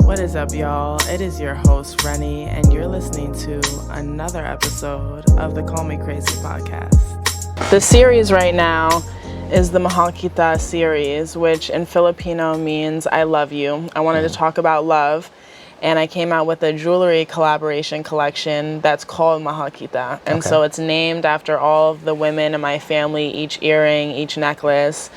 What is up, y'all? It is your host, Rennie, and you're listening to another episode of the Call Me Crazy podcast. The series right now is the Mahal Kita series, which in Filipino means I love you. I wanted to talk about love, and I came out with a jewelry collaboration collection that's called Mahal Kita. And so it's named after all of the women in my family, each earring, each necklace.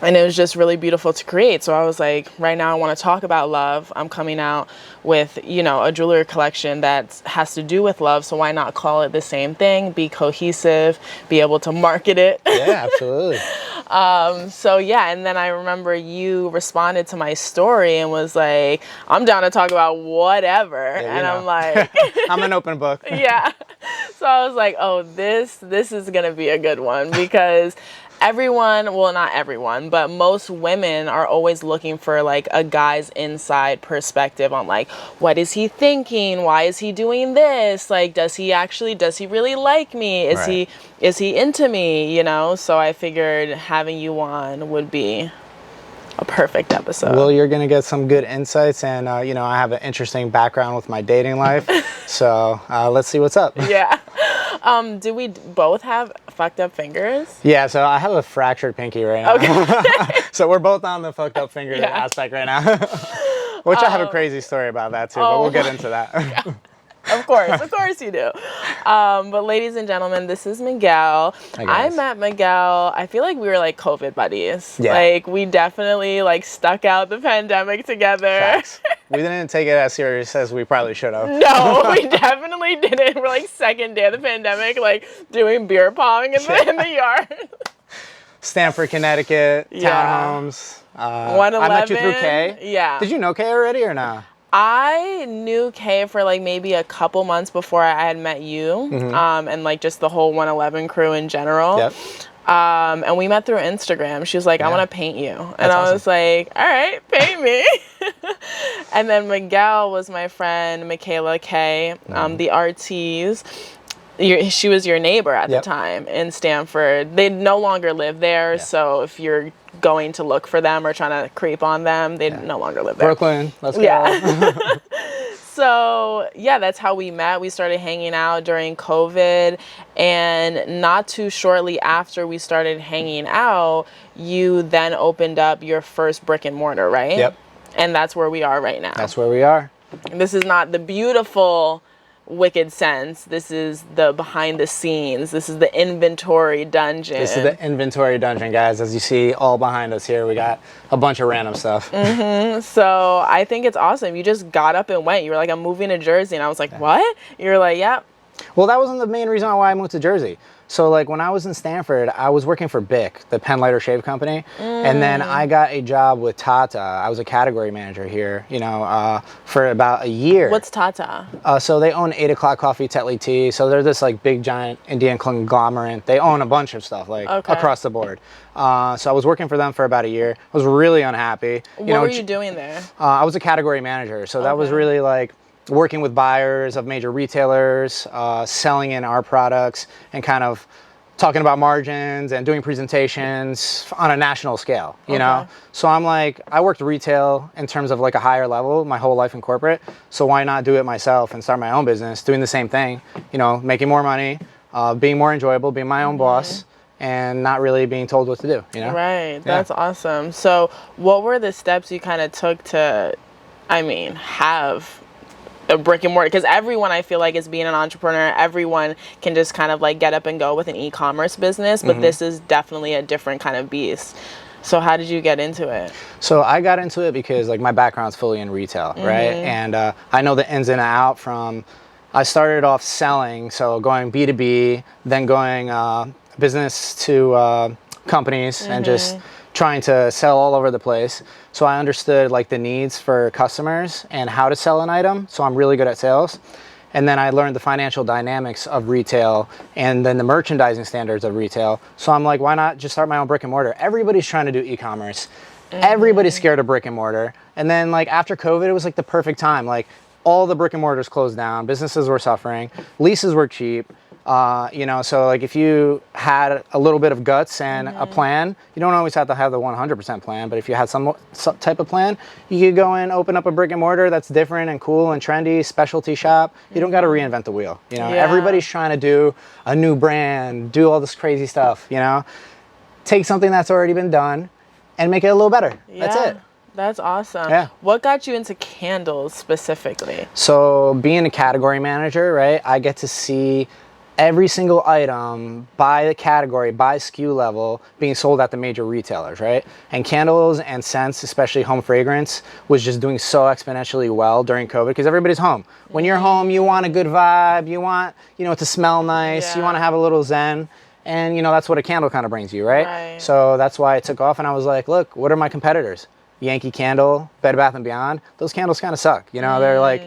And it was just really beautiful to create. So I was like, right now I want to talk about love. I'm coming out with, you know, a jewelry collection that has to do with love. So why not call it the same thing, be cohesive, be able to market it? Yeah, absolutely. So yeah, and then I remember you responded to my story and was like, I'm down to talk about whatever. Yeah, and I'm like, I'm an open book. Yeah. So I was like, oh, this is going to be a good one, because everyone, well, not everyone, but most women are always looking for like a guy's inside perspective on like, what is he thinking? Why is he doing this? Like, does he really like me? Is he into me? You know? So I figured having you on would be a perfect episode. Well, you're going to get some good insights, and, you know, I have an interesting background with my dating life, so let's see what's up. Yeah. Do we both have fucked up fingers? Yeah, so I have a fractured pinky right now. Okay. So we're both on the fucked up finger aspect right now. Which I have a crazy story about that too, but we'll get into that. Yeah. Of course you do. But ladies and gentlemen, this is Miguel. I met Miguel, I feel like we were like COVID buddies. Yeah. Like we definitely like stuck out the pandemic together. Facts. We didn't take it as serious as we probably should have. No, we definitely didn't. We're like second day of the pandemic, like doing beer pong in the yard. Stamford, Connecticut, townhomes. 111. I met you through Kay. Yeah. Did you know Kay already or not? I knew Kay for like maybe a couple months before I had met you, and like just the whole 111 crew in general. Yep. And we met through Instagram. She was like, I want to paint you. And I was like, all right, paint me. And then Miguel was my friend, Michaela Kay, the RTs. She was your neighbor at the time in Stamford. They no longer live there, so if you're going to look for them or trying to creep on them, they no longer live there. Brooklyn, let's go. Yeah. So, yeah, that's how we met. We started hanging out during COVID, and not too shortly after we started hanging out, you then opened up your first brick and mortar, right? Yep. And that's where we are right now. That's where we are. This is not the beautiful Wicked Sense. This is the behind the scenes. This is the inventory dungeon. This is the inventory dungeon, guys. As you see all behind us here, we got a bunch of random stuff. So I think it's awesome. You just got up and went. You were like, I'm moving to Jersey. And I was like, what? You were like, yep. Well, that wasn't the main reason why I moved to Jersey. So like when I was in Stanford, I was working for Bic, the pen lighter shave company. And then I got a job with Tata. I was a category manager here, you know, for about a year. What's Tata? So they own 8 O'Clock Coffee, Tetley Tea. So they're this like big giant Indian conglomerate. They own a bunch of stuff like across the board. So I was working for them for about a year. I was really unhappy. What were you doing there? I was a category manager. So that was really like working with buyers of major retailers, selling in our products, and kind of talking about margins and doing presentations on a national scale, you know? So I'm like, I worked retail in terms of like a higher level my whole life in corporate. So why not do it myself and start my own business, doing the same thing, you know, making more money, being more enjoyable, being my own boss, and not really being told what to do, you know? Right, that's awesome. So what were the steps you kind of took to, have a brick and mortar? Because everyone, I feel like, is being an entrepreneur. Everyone can just kind of like get up and go with an e-commerce business, but this is definitely a different kind of beast. So how did you get into it? So I got into it because like my background's fully in retail, right? And I know the ins and out from, I started off selling, so going B2B, then going business to companies and just trying to sell all over the place. So I understood like the needs for customers and how to sell an item. So I'm really good at sales. And then I learned the financial dynamics of retail and then the merchandising standards of retail. So I'm like, why not just start my own brick and mortar? Everybody's trying to do e-commerce. Everybody's scared of brick and mortar. And then like after COVID, it was like the perfect time. Like all the brick and mortars closed down. Businesses were suffering. Leases were cheap. You know, so like if you had a little bit of guts and a plan, you don't always have to have the 100% plan, but if you had some type of plan, you could go and open up a brick and mortar that's different and cool and trendy, specialty shop. You don't got to reinvent the wheel. You know, everybody's trying to do a new brand, do all this crazy stuff, you know. Take something that's already been done and make it a little better. That's it. That's awesome. Yeah. What got you into candles specifically? So being a category manager, right, I get to see every single item by the category, by SKU level, being sold at the major retailers, right? And candles and scents, especially home fragrance, was just doing so exponentially well during COVID because everybody's home. When you're home, you want a good vibe, you want, you know, it to smell nice, you want to have a little zen. And, you know, that's what a candle kind of brings you, right? So that's why it took off. And I was like, look, what are my competitors? Yankee Candle, Bed Bath & Beyond. Those candles kind of suck. You know, they're like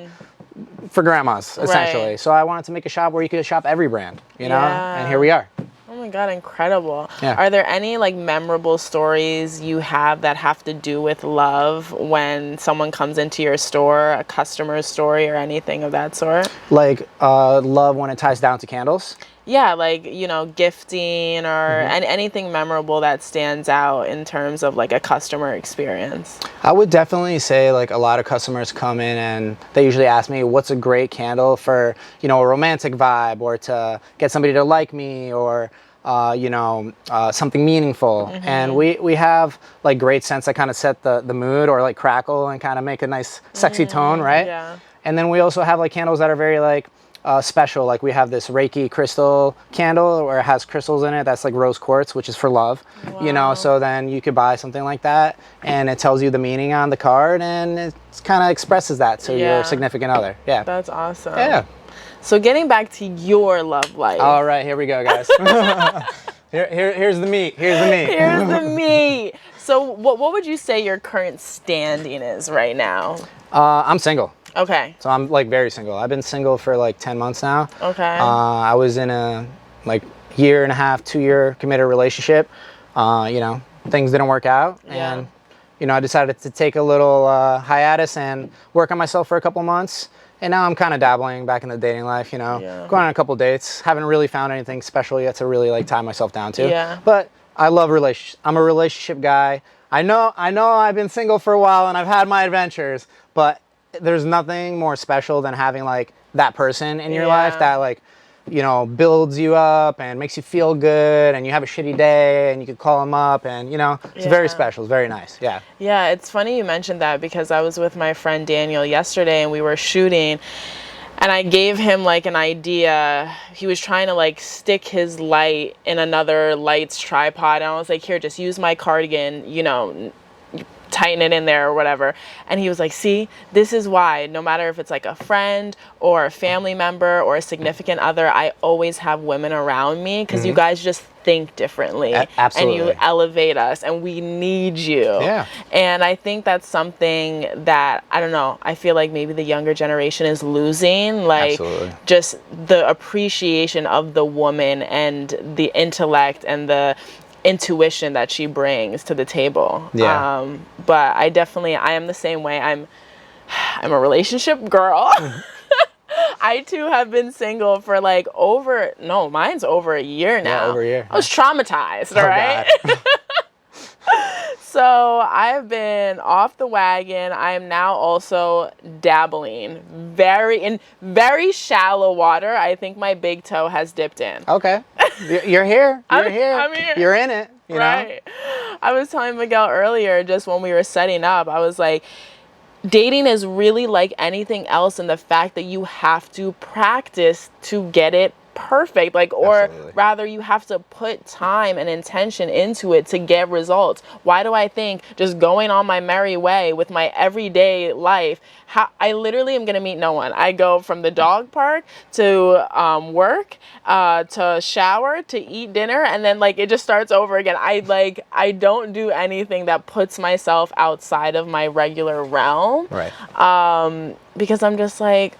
for grandmas, essentially. So I wanted to make a shop where you could shop every brand, you know? And here we are. Oh my God, incredible. Yeah. Are there any like memorable stories you have that have to do with love when someone comes into your store, a customer's story or anything of that sort? Like love when it ties down to candles? Yeah, like, you know, gifting or and anything memorable that stands out in terms of like a customer experience. I would definitely say like a lot of customers come in and they usually ask me what's a great candle for, you know, a romantic vibe or to get somebody to like me or, you know, something meaningful. And we have like great scents that kind of set the mood or like crackle and kind of make a nice sexy tone, right? Yeah. And then we also have like candles that are very like special. Like we have this Reiki crystal candle where it has crystals in it that's like rose quartz, which is for love. You know, so then you could buy something like that and it tells you the meaning on the card and it kind of expresses that to your significant other. Yeah. That's awesome. Yeah. So getting back to your love life. All right, here we go, guys. Here's the meat. Here's the meat. Here's the meat. So what would you say your current standing is right now? I'm single. Okay. So I'm like very single. I've been single for like 10 months now. Okay. I was in a like 1.5 to 2 year committed relationship. You know, things didn't work out and, you know, I decided to take a little hiatus and work on myself for a couple months. And now I'm kind of dabbling back in the dating life, you know, going on a couple dates. Haven't really found anything special yet to really like tie myself down to. Yeah. But I love relationships. I'm a relationship guy. I know I've been single for a while and I've had my adventures, but there's nothing more special than having like that person in your life that like, you know, builds you up and makes you feel good and you have a shitty day and you could call them up and, you know, it's very special. It's very nice. Yeah. Yeah, it's funny you mentioned that because I was with my friend Daniel yesterday and we were shooting and I gave him like an idea. He was trying to like stick his light in another light's tripod and I was like, here, just use my cardigan, you know, tighten it in there or whatever. And he was like, see, this is why no matter if it's like a friend or a family member or a significant other, I always have women around me because you guys just think differently Absolutely. and you elevate us and we need you. Yeah. And I think that's something that, I don't know, I feel like maybe the younger generation is losing, like just the appreciation of the woman and the intellect and the intuition that she brings to the table. Yeah. But I am the same way. I'm a relationship girl. I too have been single for like mine's over a year now. Yeah, over a year. I was traumatized, all right? So I've been off the wagon. I am now also dabbling in very shallow water. I think my big toe has dipped in. Okay. You're here. I'm here. You're in it. You know? I was telling Miguel earlier, just when we were setting up, I was like, dating is really like anything else in the fact that you have to practice to get it perfect, like, or rather you have to put time and intention into it to get results. Why do I think just going on my merry way with my everyday life, I literally am gonna meet no one? I go from the dog park to work, to shower, to eat dinner, and then like it just starts over again. I don't do anything that puts myself outside of my regular realm, right? Because I'm just like,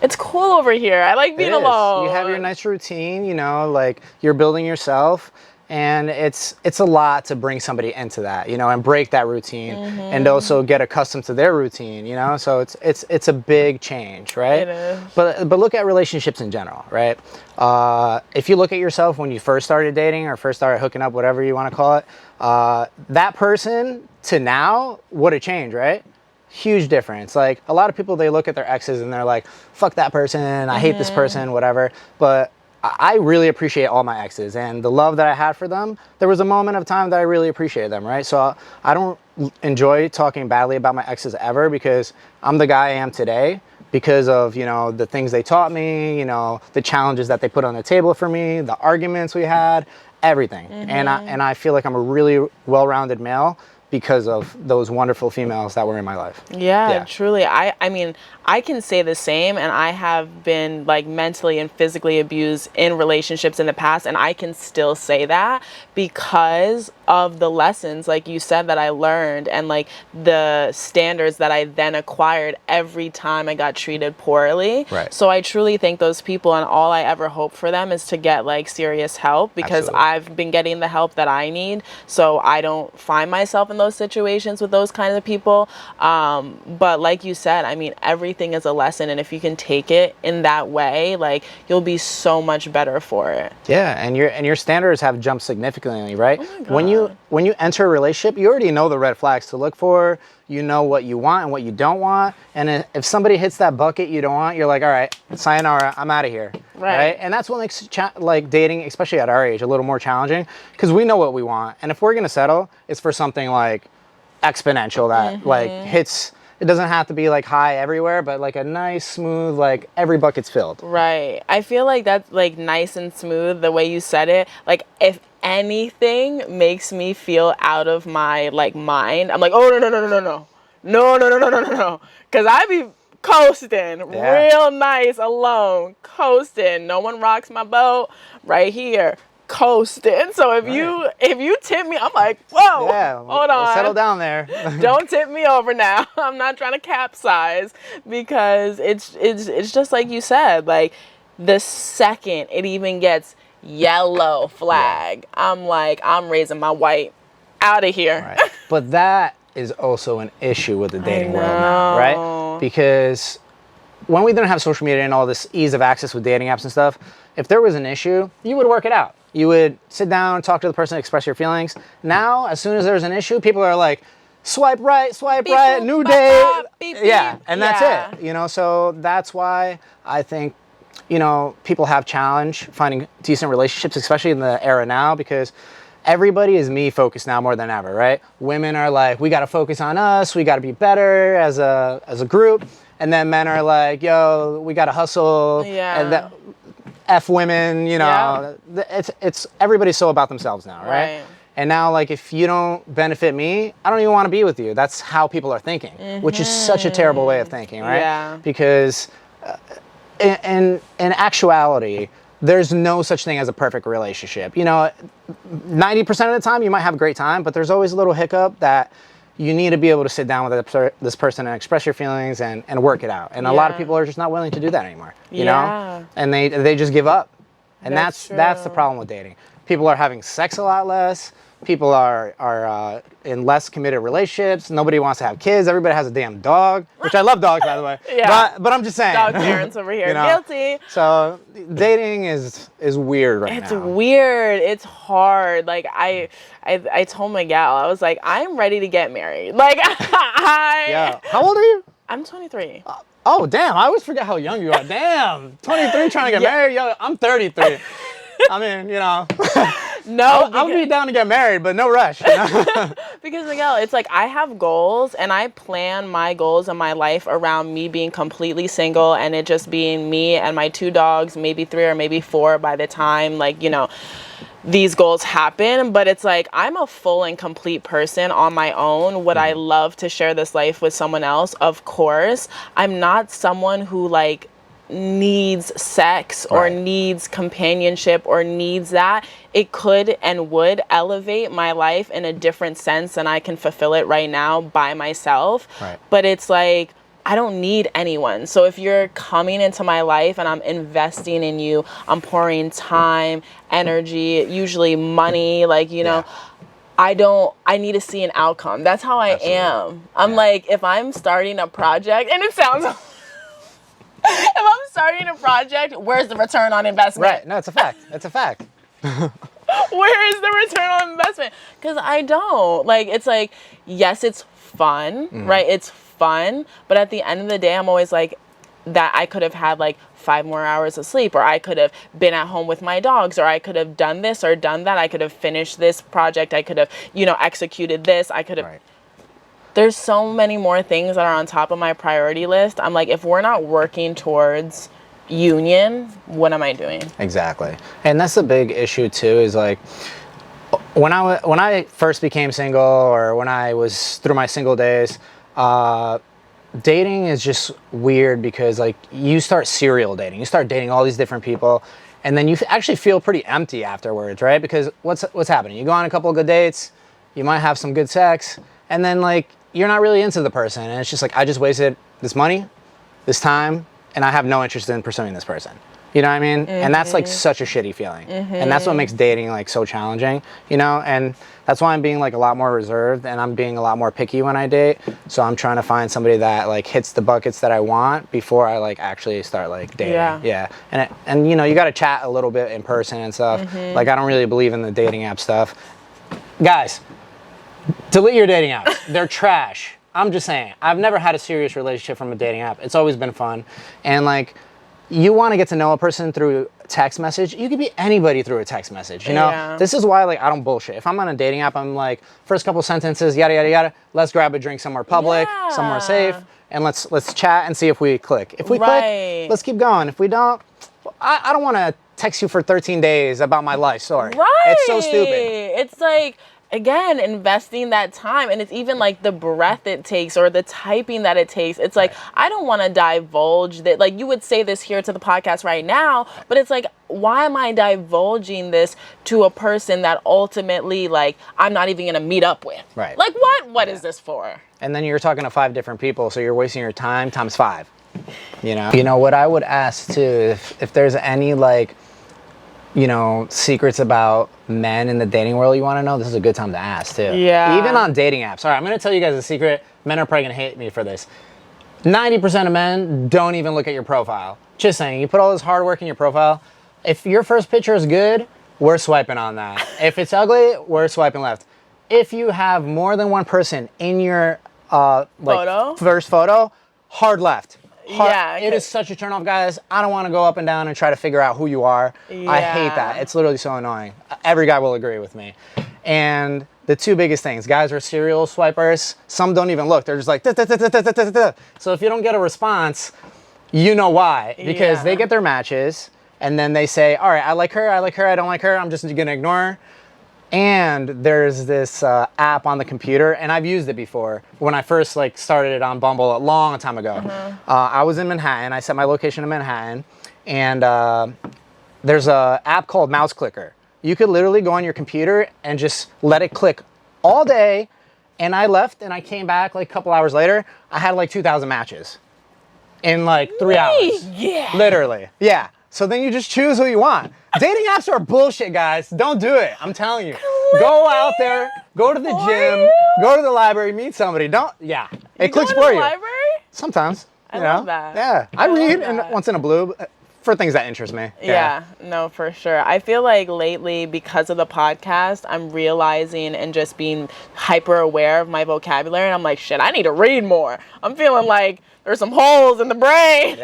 it's cool over here. I like being alone. You have your nice routine, you know, like you're building yourself And it's a lot to bring somebody into that, and break that routine, and also get accustomed to their routine, So it's a big change, right? It is. But look at relationships in general, right? If you look at yourself when you first started dating or first started hooking up, whatever you want to call it, that person to now, what a change, right? Huge difference. Like a lot of people, they look at their exes and they're like, fuck that person, I hate this person, whatever. But I really appreciate all my exes and the love that I had for them. There was a moment of time that I really appreciated them, right? So I don't enjoy talking badly about my exes ever, because I'm the guy I am today because of, the things they taught me, the challenges that they put on the table for me, the arguments we had, everything. And I feel like I'm a really well-rounded male because of those wonderful females that were in my life. Yeah. Truly. I mean, I can say the same, and I have been like mentally and physically abused in relationships in the past, and I can still say that because of the lessons, like you said, that I learned, and like the standards that I then acquired every time I got treated poorly. Right. So I truly thank those people, and all I ever hope for them is to get like serious help, because Absolutely. I've been getting the help that I need, so I don't find myself in those situations with those kinds of people. But like you said, I mean, everything is a lesson, and if you can take it in that way, like you'll be so much better for it. Yeah, and your standards have jumped significantly, right? Oh my God. When you enter a relationship, you already know the red flags to look for. You know what you want and what you don't want. And if somebody hits that bucket you don't want, you're like, all right, sayonara, I'm out of here. Right. And that's what makes like dating, especially at our age, a little more challenging, because we know what we want. And if we're gonna settle, it's for something like exponential that like hits. It doesn't have to be like high everywhere, but like a nice, smooth, like every bucket's filled. Right. I feel like that's like nice and smooth, the way you said it. Like if anything makes me feel out of my like mind, I'm like, oh no. Cause I be coasting real nice alone, coasting. No one rocks my boat right here. Coasting. So if you tip me, I'm like, whoa, hold on, we'll settle down there. Don't tip me over now. I'm not trying to capsize, because it's just like you said, like the second it even gets yellow flag, I'm like, I'm raising my white, out of here. Right. But that is also an issue with the dating world now, right? Because when we didn't have social media and all this ease of access with dating apps and stuff, if there was an issue, you would work it out. You would sit down, talk to the person, express your feelings. Now, as soon as there's an issue, people are like, swipe right, new date. And that's it. So that's why I think, people have challenge finding decent relationships, especially in the era now, because everybody is me focused now more than ever, right? Women are like, we got to focus on us. We got to be better as a group. And then men are like, yo, we got to hustle. Yeah. And F women, it's everybody's so about themselves now, right? And now, like, if you don't benefit me, I don't even want to be with you. That's how people are thinking, which is such a terrible way of thinking, right? Yeah. Because in actuality, there's no such thing as a perfect relationship. 90% of the time you might have a great time, but there's always a little hiccup that you need to be able to sit down with this person and express your feelings and work it out. And a lot of people are just not willing to do that anymore, you know? And they just give up. And that's the problem with dating. People are having sex a lot less. People are in less committed relationships. Nobody wants to have kids. Everybody has a damn dog, which I love dogs, by the way. But I'm just saying. Dog parents over here. Guilty. So dating is weird right now. It's weird. It's hard. Like I told Miguel, I was like, I'm ready to get married. Like Yeah. How old are you? I'm 23. Oh, damn. I always forget how young you are. Damn. 23 trying to get married. Yo, I'm 33. I mean, No, I'll be down to get married, but no rush. Because Miguel, it's like I have goals, and I plan my goals in my life around me being completely single, and it just being me and my 2 dogs, maybe 3 or maybe 4 by the time these goals happen. But it's like I'm a full and complete person on my own. Would I love to share this life with someone else? Of course. I'm not someone who needs sex or needs companionship or needs that. It could and would elevate my life in a different sense, and I can fulfill it right now by myself. But it's like I don't need anyone. So if you're coming into my life and I'm investing in you, I'm pouring time, energy, usually money, like, you know, I need to see an outcome. That's how I am. I'm like, if I'm starting a project, and it sounds, if I'm starting a project, where's the return on investment? Right. No, it's a fact. It's a fact. Where is the return on investment? Because I don't. Like, it's like, yes, it's fun, right? It's fun. But at the end of the day, I'm always like, that I could have had like 5 more hours of sleep, or I could have been at home with my dogs, or I could have done this or done that. I could have finished this project. I could have, you know, executed this. I could have. Right. There's so many more things that are on top of my priority list. I'm like, if we're not working towards union, what am I doing? Exactly. And that's the big issue too, is like when I first became single, or when I was through my single days, dating is just weird, because like you start serial dating, you start dating all these different people, and then you actually feel pretty empty afterwards, right? Because what's happening? You go on a couple of good dates, you might have some good sex, and then like you're not really into the person, and it's just like, I just wasted this money, this time, and I have no interest in pursuing this person. You know what I mean? And that's like such a shitty feeling. And that's what makes dating like so challenging, you know? And that's why I'm being like a lot more reserved, and I'm being a lot more picky when I date. So I'm trying to find somebody that like hits the buckets that I want before I like actually start like dating. Yeah. And you know, you got to chat a little bit in person and stuff. Like, I don't really believe in the dating app stuff. Guys, delete your dating apps. They're trash. I'm just saying. I've never had a serious relationship from a dating app. It's always been fun. And like, you want to get to know a person through text message, you could be anybody through a text message, you know? This is why like I don't bullshit. If I'm on a dating app, I'm like, first couple sentences, yada yada yada, let's grab a drink somewhere public, somewhere safe, and let's chat and see if we click. If we click, let's keep going. If we don't, I don't want to text you for 13 days about my life story. It's so stupid. It's like, again, investing that time, and it's even like the breath it takes, or the typing that it takes. It's like, I don't want to divulge that. Like, you would say this here to the podcast right now, but it's like, why am I divulging this to a person that ultimately, like, I'm not even gonna meet up with? Like, what is this for? And then you're talking to 5 different people, so you're wasting your time times 5. You know what I would ask too, if there's any like, you know, secrets about men in the dating world you want to know, this is a good time to ask too. Even on dating apps. All right, I'm going to tell you guys a secret. Men are probably going to hate me for this. 90% of men don't even look at your profile. Just saying, you put all this hard work in your profile. If your first picture is good, we're swiping on that. If it's ugly, we're swiping left. If you have more than one person in your first photo, hard left. It is such a turn off, guys. I don't want to go up and down and try to figure out who you are. I hate that. It's literally so annoying. Every guy will agree with me. And the 2 biggest things, guys are serial swipers. Some don't even look. They're just like, da, da, da, da, da, da, da. So if you don't get a response, you know why. Because they get their matches, and then they say, all right, I like her, I don't like her, I'm just going to ignore her. And there's this app on the computer, and I've used it before. When I first like started it on Bumble a long time ago, I was in Manhattan. I set my location in Manhattan, and there's a app called Mouse Clicker. You could literally go on your computer and just let it click all day. And I left, and I came back like a couple hours later. I had like 2,000 matches in like 3 hours. Literally. So then you just choose who you want. Dating apps are bullshit, guys. Don't do it. I'm telling you. Go out there, go to the gym, go to the library, meet somebody. It clicks for you. Library? Sometimes. I love that. Yeah. I read once in a blue for things that interest me. No, for sure. I feel like lately, because of the podcast, I'm realizing and just being hyper aware of my vocabulary. And I'm like, shit, I need to read more. I'm feeling like there's some holes in the brain.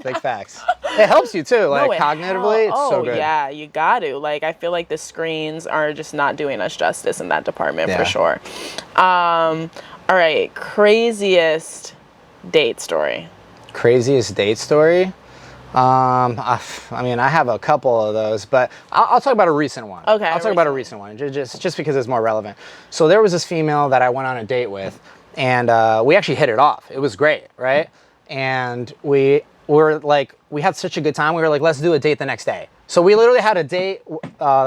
Big facts. It helps you too, like cognitively, it's so good. Yeah, you got to. Like, I feel like the screens are just not doing us justice in that department for sure. All right, craziest date story. Craziest date story? I mean, I have a couple of those, but I'll talk about a recent one. I'll talk about a recent one, just because it's more relevant. So there was this female that I went on a date with, and we actually hit it off. It was great, right? And we we're like, we had such a good time. We were like, let's do a date the next day. So we literally had a date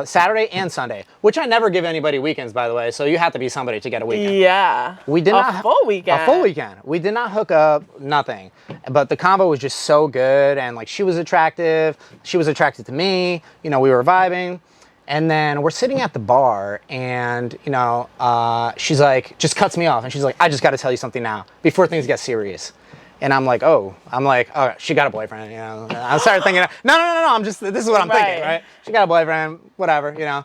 Saturday and Sunday, which I never give anybody weekends, by the way. So you have to be somebody to get a weekend. Yeah. We did not a full weekend. A full weekend. We did not hook up, nothing. But the combo was just so good, and like she was attractive to me. You know, we were vibing, and then we're sitting at the bar, and you know, she's like, just cuts me off, and she's like, I just got to tell you something now before things get serious. And I'm like, oh, she got a boyfriend, you know. I started thinking, no, this is what I'm thinking, right? She got a boyfriend, whatever, you know.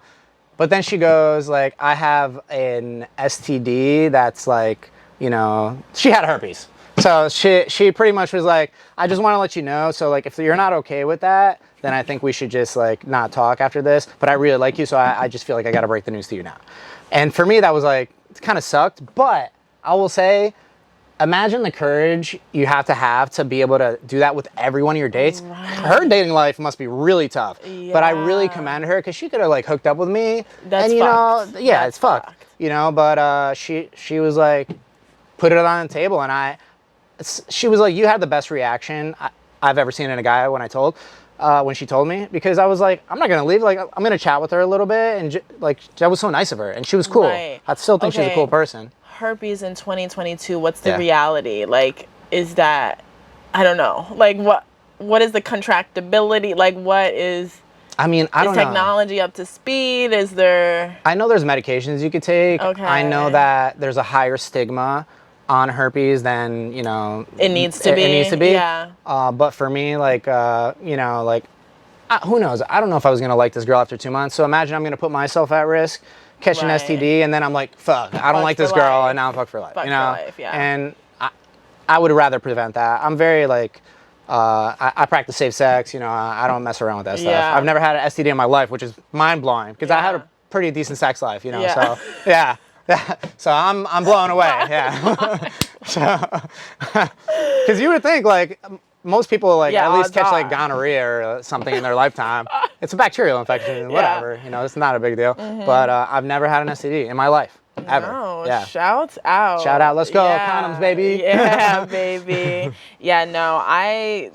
But then she goes, like, I have an STD that's like, you know, she had herpes. So she pretty much was like, I just want to let you know. So like, if you're not okay with that, then I think we should just like not talk after this. But I really like you, so I just feel like I got to break the news to you now. And for me, that was like, it kind of sucked. But I will say, imagine the courage you have to be able to do that with every one of your dates. Right. Her dating life must be really tough. Yeah. But I really commend her because she could have like hooked up with me. That's and you fucked. know, yeah, it's fucked. You know, but she was like, put it on the table, and she was like, you had the best reaction I've ever seen in a guy when she told me, because I was like, I'm not gonna leave. Like, I'm gonna chat with her a little bit, and like that was so nice of her, and she was cool. Right. I still think she's a cool person. Herpes in 2022, what's the reality? Like, is that, I don't know, like what is the contractability? Like, what is, I mean, I don't know. Is technology up to speed? Is there, I know there's medications you could take. Okay. I know that there's a higher stigma on herpes than, you know, it needs to be. Yeah. But for me, like, you know, like, who knows? I don't know if I was gonna like this girl after 2 months. So imagine I'm gonna put myself at risk, catch an STD, and then I'm like, fuck, I don't like this girl, and now I'm fucked for life. Fuck you know? for life, yeah. And I would rather prevent that. I'm very like, I practice safe sex. You know, I don't mess around with that stuff. I've never had an STD in my life, which is mind blowing because I had a pretty decent sex life. You know, so yeah. So I'm blown away. Yeah. So, because you would think like most people like at least catch like gonorrhea or something in their lifetime. It's a bacterial infection, whatever. You know, it's not a big deal. But I've never had an STD in my life. Ever. No, yeah. Shout out. Shout out. Let's go. Condoms, baby. Yeah, baby. Yeah, no, I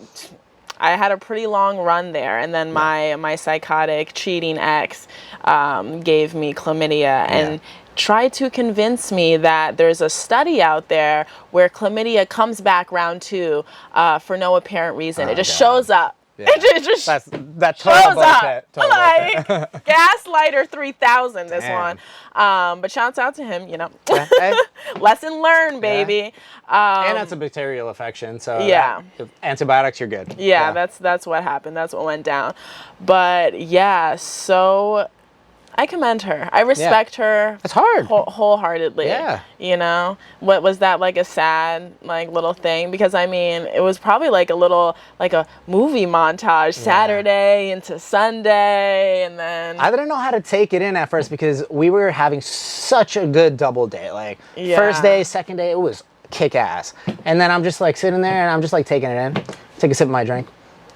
had a pretty long run there, and then my psychotic cheating ex gave me chlamydia and tried to convince me that there's a study out there where chlamydia comes back round 2 for no apparent reason. It just shows up. Yeah. It just that shows up. Like Gaslighter 3000, this one. But shouts out to him, you know. Yeah. Hey. Lesson learned, baby. And that's a bacterial infection, so antibiotics, you're good. Yeah, that's what happened. That's what went down. But yeah, so I commend her. I respect her. It's hard. Wholeheartedly. Yeah. You know, what was that, like a sad like little thing? Because I mean, it was probably like a little like a movie montage, Saturday into Sunday, and then I didn't know how to take it in at first because we were having such a good double date. Like first day, second day, it was kick ass. And then I'm just like sitting there and I'm just like taking it in, take a sip of my drink.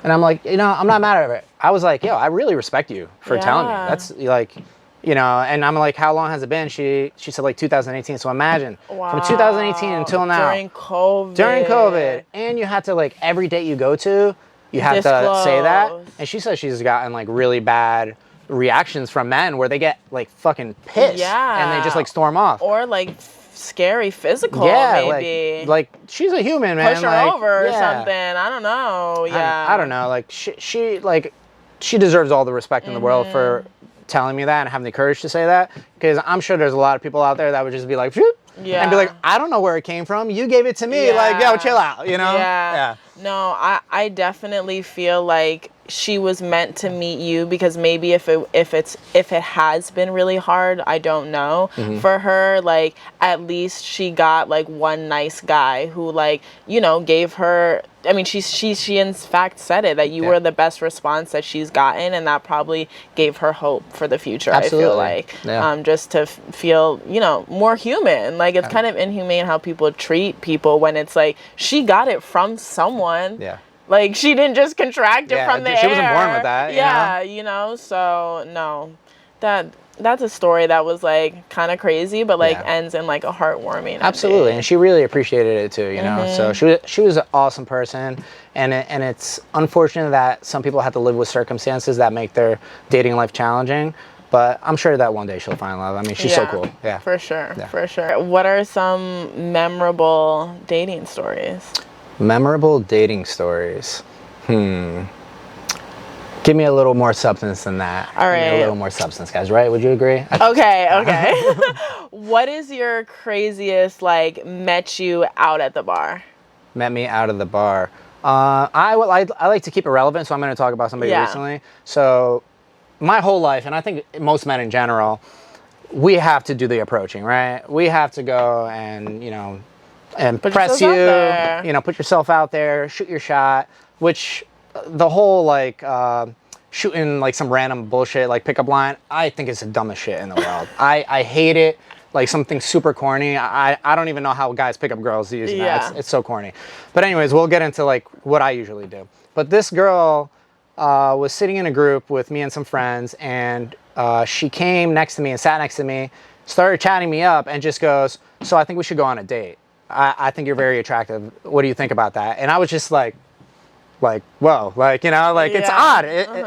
And I'm like, you know, I'm not mad at it. I was like, yo, I really respect you for telling me. That's like, you know, and I'm like, how long has it been? She said like 2018. So imagine from 2018 until now. During COVID. And you had to like every date you go to, you have to say that. And she says she's gotten like really bad reactions from men where they get like fucking pissed. Yeah. And they just like storm off. Or like scary physical, maybe. Like she's a human, man. Push her over or something. I don't know. Yeah. I don't know. Like she deserves all the respect in the world for telling me that and having the courage to say that, because I'm sure there's a lot of people out there that would just be like, and be like, I don't know where it came from. You gave it to me. Like, yo, chill out. You know? Yeah. No, I definitely feel like she was meant to meet you, because maybe if it has been really hard, I don't know, for her, like at least she got like one nice guy who, like, you know, gave her, I mean, she in fact said it, that you were the best response that she's gotten, and that probably gave her hope for the future. Absolutely. I feel like just to feel, you know, more human. Like it's kind of inhumane how people treat people when it's like she got it from someone. Yeah. Like, she didn't just contract it from the air. She wasn't born with that. You know? So, no. That's a story that was like kind of crazy, but like Yeah. ends in like a heartwarming Absolutely, ending. and she really appreciated it too, you know. So she was an awesome person, and it's unfortunate that some people have to live with circumstances that make their dating life challenging. But I'm sure that one day she'll find love. I mean, she's so cool. Yeah, For sure, Yeah. for sure. What are some memorable dating stories? Memorable dating stories. Give me a little more substance than that. All Give me right. a little more substance, guys. Right? Would you agree? Okay. What is your craziest, like, met you out at the bar? Met me out of the bar. I like to keep it relevant, so I'm going to talk about somebody Yeah. recently. So my whole life, and I think most men in general, we have to do the approaching, right? We have to go and, you know, and Put press yourself out there. you know, put yourself out there, shoot your shot, which the whole like shooting like some random bullshit like pickup line, I think it's the dumbest shit in the world. I hate it. Like something super corny. I don't even know how guys pick up girls using that. It's so corny. But anyways, we'll get into like what I usually do. But this girl was sitting in a group with me and some friends, and she came next to me and sat next to me, started chatting me up, and just goes, "So I think we should go on a date. I think you're very attractive. What do you think about that?" And I was just like, whoa, like, you know, like it's odd.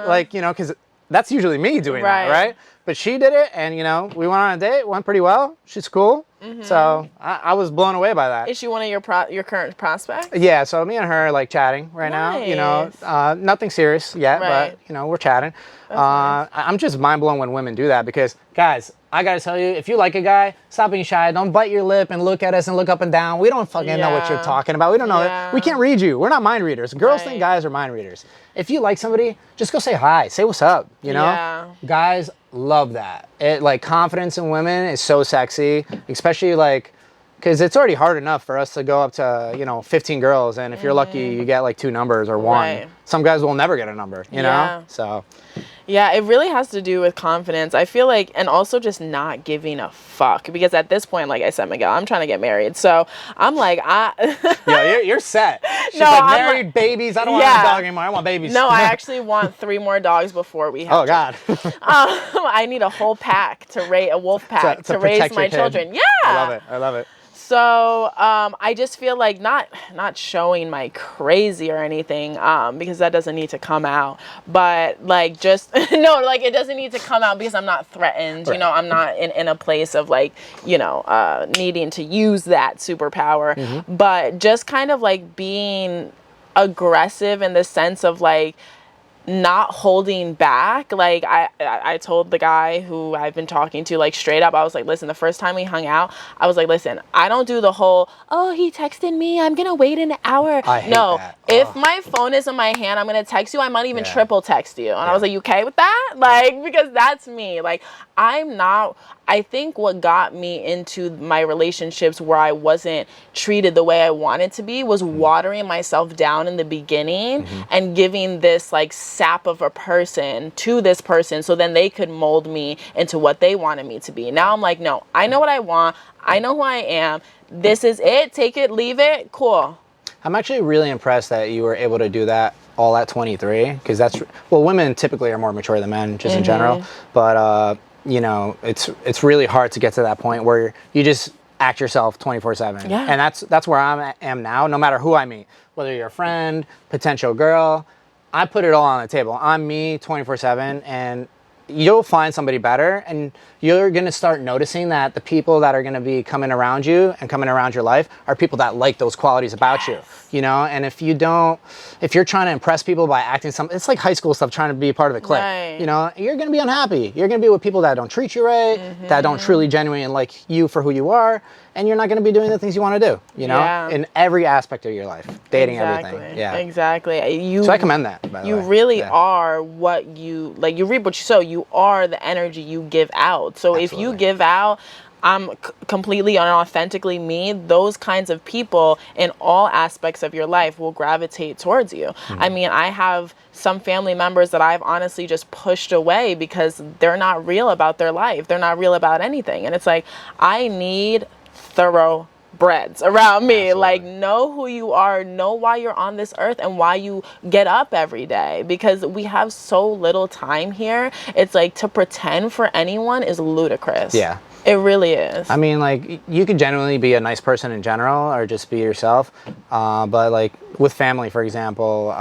Like, you know, because that's usually me doing that, right? But she did it, and, you know, we went on a date, went pretty well. She's cool. So I was blown away by that. Is she one of your current prospects? Yeah, so me and her are like chatting right now, you know, nothing serious yet, but, you know, we're chatting. I'm just mind blown when women do that because, guys, I gotta tell you, if you like a guy, stop being shy. Don't bite your lip and look at us and look up and down. We don't fucking know what you're talking about. We don't know. We can't read you. We're not mind readers. Girls think guys are mind readers. If you like somebody, just go say hi. Say what's up, you know? Yeah. Guys love that. It, like, confidence in women is so sexy, especially, like, because it's already hard enough for us to go up to, you know, 15 girls, and if you're lucky, you get like 2 numbers or 1. Right. Some guys will never get a number, you know? So. Yeah, it really has to do with confidence. I feel like, and also just not giving a fuck. Because at this point, like I said, Miguel, I'm trying to get married. So I'm like, Yeah, you're set. She's No, like, I'm married, like- babies. I don't want a dog anymore. I want babies. No, I actually want 3 more dogs before we have Oh, God. I need a whole pack to raise, a wolf pack to raise protect your my kid. children. Yeah. I love it. So I just feel like not showing my crazy or anything because that doesn't need to come out, but like just no, like it doesn't need to come out because I'm not threatened. Right. You know, I'm not in a place of like, you know, needing to use that superpower, but just kind of like being aggressive in the sense of like not holding back. Like I told the guy who I've been talking to, like straight up, I was like, listen, the first time we hung out, I was like, listen, I don't do the whole, oh, he texted me, I'm gonna wait an hour. I hate no, that. if my phone is in my hand, I'm gonna text you. I might even Yeah. triple text you. And I was like, you okay with that? Like, because that's me. Like, I think what got me into my relationships where I wasn't treated the way I wanted to be was watering myself down in the beginning and giving this like sap of a person to this person so then they could mold me into what they wanted me to be. Now I'm like, no, I know what I want. I know who I am. This is it. Take it, leave it. Cool. I'm actually really impressed that you were able to do that all at 23, because well, women typically are more mature than men just in general, but you know, it's really hard to get to that point where you just act yourself 24/7. Yeah. And that's where I am now, no matter who I meet, whether you're a friend, potential girl, I put it all on the table. I'm me 24/7, and you'll find somebody better, and you're going to start noticing that the people that are going to be coming around you and coming around your life are people that like those qualities about you, you know? And if you're trying to impress people by acting it's like high school stuff, trying to be part of a clique, Right. you know, you're going to be unhappy. You're going to be with people that don't treat you right, that don't truly genuinely like you for who you are, and you're not going to be doing the things you want to do, you know, Yeah. in every aspect of your life, dating, Exactly. everything. Yeah. Exactly. So I commend that, by the You way. really Yeah. are what you like. You reap what you sow. You are the energy you give out. So if you Absolutely. give out, I'm completely and authentically me, those kinds of people in all aspects of your life will gravitate towards you. I mean, I have some family members that I've honestly just pushed away because they're not real about their life. They're not real about anything. And it's like, I need thorough breads around me. Absolutely. Like, know who you are, know why you're on this earth and why you get up every day, because we have so little time here. It's like, to pretend for anyone is ludicrous. Yeah. It really is. I mean, like, you could genuinely be a nice person in general or just be yourself. But like with family, for example,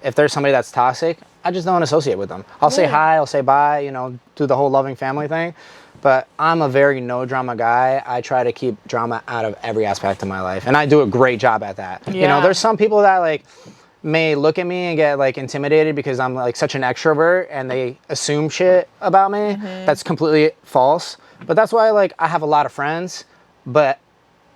if there's somebody that's toxic, I just don't associate with them. I'll say hi, I'll say bye, you know, do the whole loving family thing. But I'm a very no drama guy. I try to keep drama out of every aspect of my life. And I do a great job at that. Yeah. You know, there's some people that like may look at me and get like intimidated because I'm like such an extrovert and they assume shit about me. That's completely false. But that's why like I have a lot of friends, but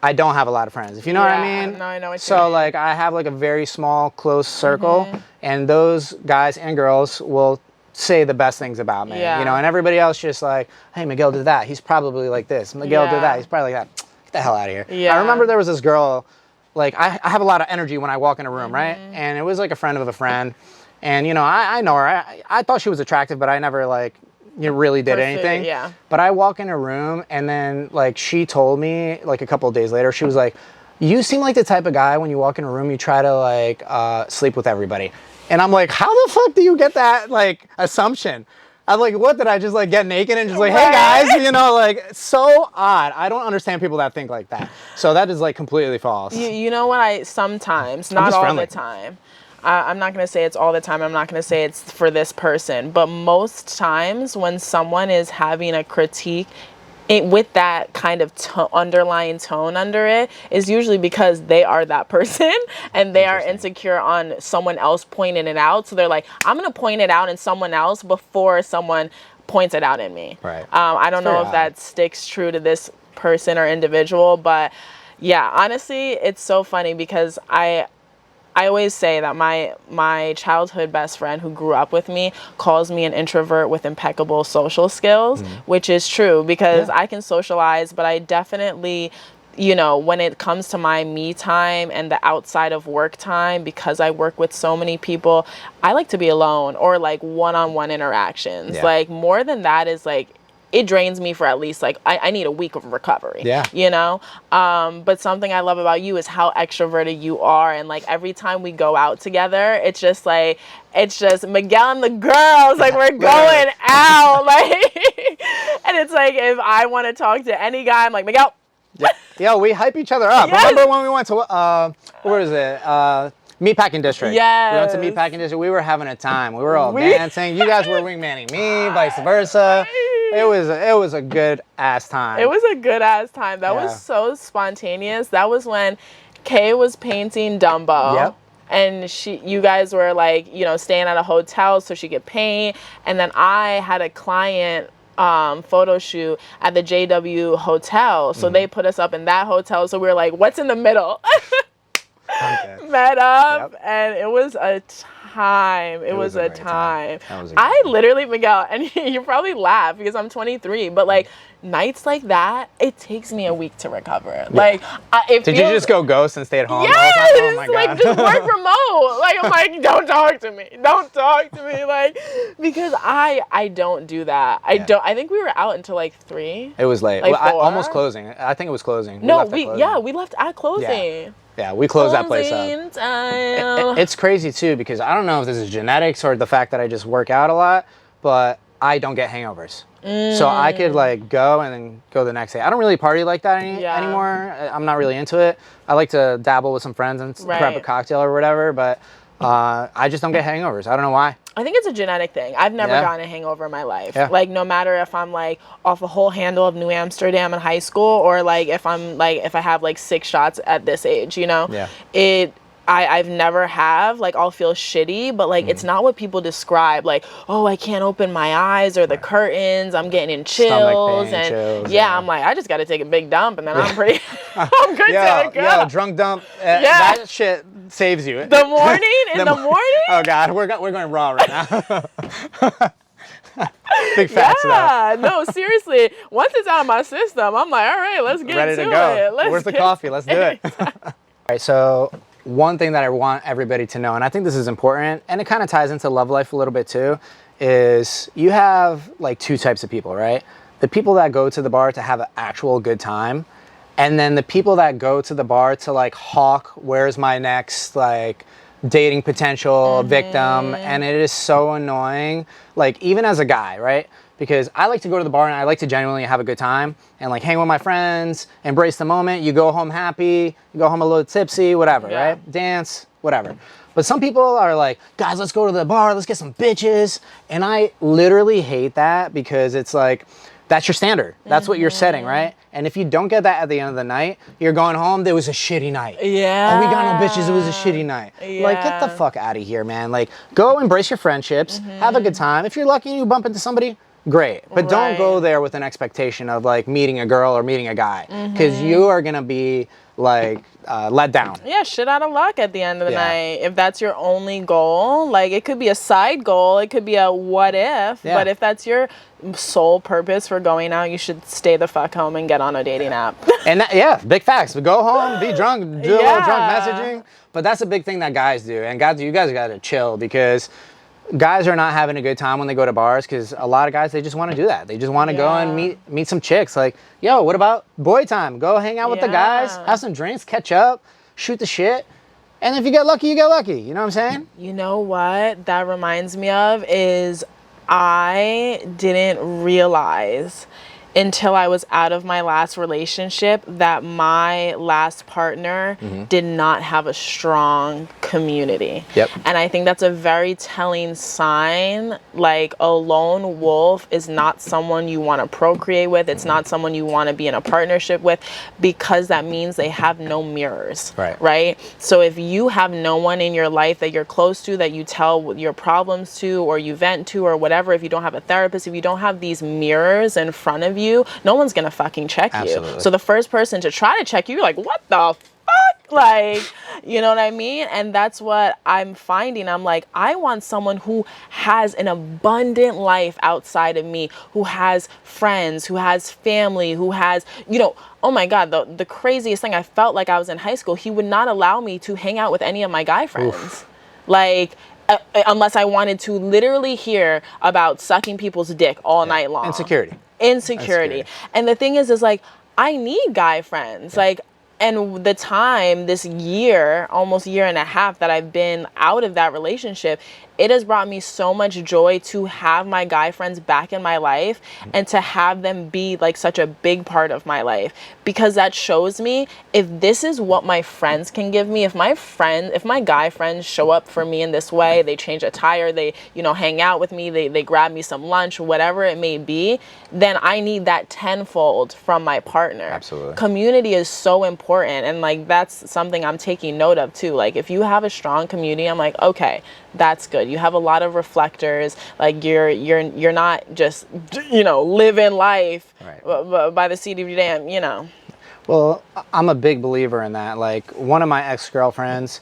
I don't have a lot of friends, if you know what I mean. No, I know what you So mean. like I have like a very small, close circle, and those guys and girls will say the best things about me. Yeah. You know, and everybody else just like, hey, Miguel did that. He's probably like this. Miguel did that. He's probably like that. Get the hell out of here. Yeah. I remember there was this girl, like I have a lot of energy when I walk in a room, right? And it was like a friend of a friend. And, you know, I know her. I thought she was attractive, but I never like, you really did anything. Yeah. But I walk in a room and then like she told me like a couple of days later, she was like, you seem like the type of guy when you walk in a room, you try to like sleep with everybody. And I'm like, how the fuck do you get that like assumption? I'm like, what, did I just like get naked and just like, hey guys, you know, like so odd. I don't understand people that think like that. So that is like completely false. You know what, I sometimes, not just all friendly. the time. I'm not going to say it's all the time. I'm not going to say it's for this person. But most times when someone is having a critique with that kind of underlying tone under it, is usually because they are that person and they are insecure on someone else pointing it out. So they're like, I'm going to point it out in someone else before someone points it out in me. Right. I don't know if that sticks true to this person or individual, but yeah, honestly, it's so funny because I always say that my childhood best friend who grew up with me calls me an introvert with impeccable social skills, which is true because I can socialize, but I definitely, you know, when it comes to my me time and the outside of work time, because I work with so many people, I like to be alone or like one-on-one interactions. Yeah. Like more than that is like, it drains me for at least like I need a week of recovery. Yeah. You know? But something I love about you is how extroverted you are, and like every time we go out together, it's just Miguel and the girls, like we're going out. Like and it's like if I want to talk to any guy, I'm like, Miguel. Yeah, we hype each other up. Yes. Remember when we went to where is it? Meatpacking District. Yes. We went to Meatpacking District. We were having a time. We were all dancing. You guys were wingmanning me, vice versa. It was a good ass time. It was a good ass time. That was so spontaneous. That was when Kay was painting Dumbo. Yep. And you guys were like, you know, staying at a hotel so she could paint. And then I had a client photo shoot at the JW hotel. So they put us up in that hotel. So we were like, what's in the middle? Met up, and it was a time. It was a time. I literally, Miguel, and you probably laugh because I'm 23, but like nights like that, it takes me a week to recover. Yeah. Like, did you just go ghost and stay at home? Yes, oh my God. like just work remote. Like I'm like, don't talk to me, like because I don't do that. I think we were out until like 3. It was late. Like almost closing. I think it was closing. No, we left at closing. Yeah. Yeah, we closed that place up. It's crazy too because I don't know if this is genetics or the fact that I just work out a lot, but I don't get hangovers. So I could like go and then go the next day. I don't really party like that anymore. I'm not really into it. I like to dabble with some friends and grab a cocktail or whatever, but I just don't get hangovers. I don't know why. I think it's a genetic thing. I've never gotten a hangover in my life. Yeah. Like no matter if I'm like off a whole handle of New Amsterdam in high school or like if I have like 6 shots at this age, you know? Yeah. I've never like I'll feel shitty, but like it's not what people describe. Like, oh, I can't open my eyes or the curtains. I'm getting in chills and I'm like, I just got to take a big dump and then I'm pretty, I'm good to go. Yeah, drunk dump. That shit saves you. In the morning? Oh God, we're going raw right now. Big facts of that. No, seriously. Once it's out of my system, I'm like, all right, let's get ready to go. Where's the coffee? Let's do it. All right, so one thing that I want everybody to know, and I think this is important, and it kind of ties into love life a little bit too, is you have like 2 types of people, right? The people that go to the bar to have an actual good time, And then the people that go to the bar to like hawk, where's my next like dating potential victim, and it is so annoying. Like even as a guy, right? Because I like to go to the bar and I like to genuinely have a good time and like hang with my friends, embrace the moment. You go home happy, you go home a little tipsy, whatever, right? Dance, whatever. But some people are like, guys, let's go to the bar, let's get some bitches. And I literally hate that because it's like, that's your standard. That's what you're setting, right? And if you don't get that at the end of the night, you're going home, there was a shitty night. Yeah. Oh, we got no bitches, it was a shitty night. Yeah. Like, get the fuck out of here, man. Like, go embrace your friendships, have a good time. If you're lucky and you bump into somebody, great. But don't go there with an expectation of like meeting a girl or meeting a guy. Because you are gonna be like let down. Yeah, shit out of luck at the end of the night. If that's your only goal, like it could be a side goal, it could be a what if, but if that's your sole purpose for going out, you should stay the fuck home and get on a dating app. And that, big facts. But go home, be drunk, do a little drunk messaging. But that's a big thing that guys do. And guys, you guys gotta chill because guys are not having a good time when they go to bars because a lot of guys, they just want to do that. They just want to go and meet some chicks. Like, yo, what about boy time? Go hang out with the guys, have some drinks, catch up, shoot the shit. And if you get lucky, you get lucky. You know what I'm saying? You know what that reminds me of is I didn't realize until I was out of my last relationship that my last partner did not have a strong community. Yep. And I think that's a very telling sign. Like a lone wolf is not someone you want to procreate with. It's not someone you want to be in a partnership with because that means they have no mirrors. Right? So if you have no one in your life that you're close to, that you tell your problems to or you vent to or whatever, if you don't have a therapist, if you don't have these mirrors in front of you, no one's gonna fucking check you. So the first person to try to check you, you're like, what the fuck? Like, you know what I mean? And that's what I'm finding. I'm like, I want someone who has an abundant life outside of me, who has friends, who has family, who has, you know, oh my God, the craziest thing, I felt like I was in high school. He would not allow me to hang out with any of my guy friends. Like, unless I wanted to literally hear about sucking people's dick all night long. Insecurity. And the thing is like, I need guy friends. Like, and the time, this year, almost year and a half that I've been out of that relationship, it has brought me so much joy to have my guy friends back in my life and to have them be like such a big part of my life, because that shows me if this is what my friends can give me, if my guy friends show up for me in this way, they change a tire, they, you know, hang out with me, they grab me some lunch, whatever it may be, then I need that tenfold from my partner. Absolutely. Community is so important, and like that's something I'm taking note of too. Like if you have a strong community, I'm like, okay, that's good. You have a lot of reflectors. Like you're not just, you know, living life by the seat of your damn, you know. Well, I'm a big believer in that. Like one of my ex-girlfriends,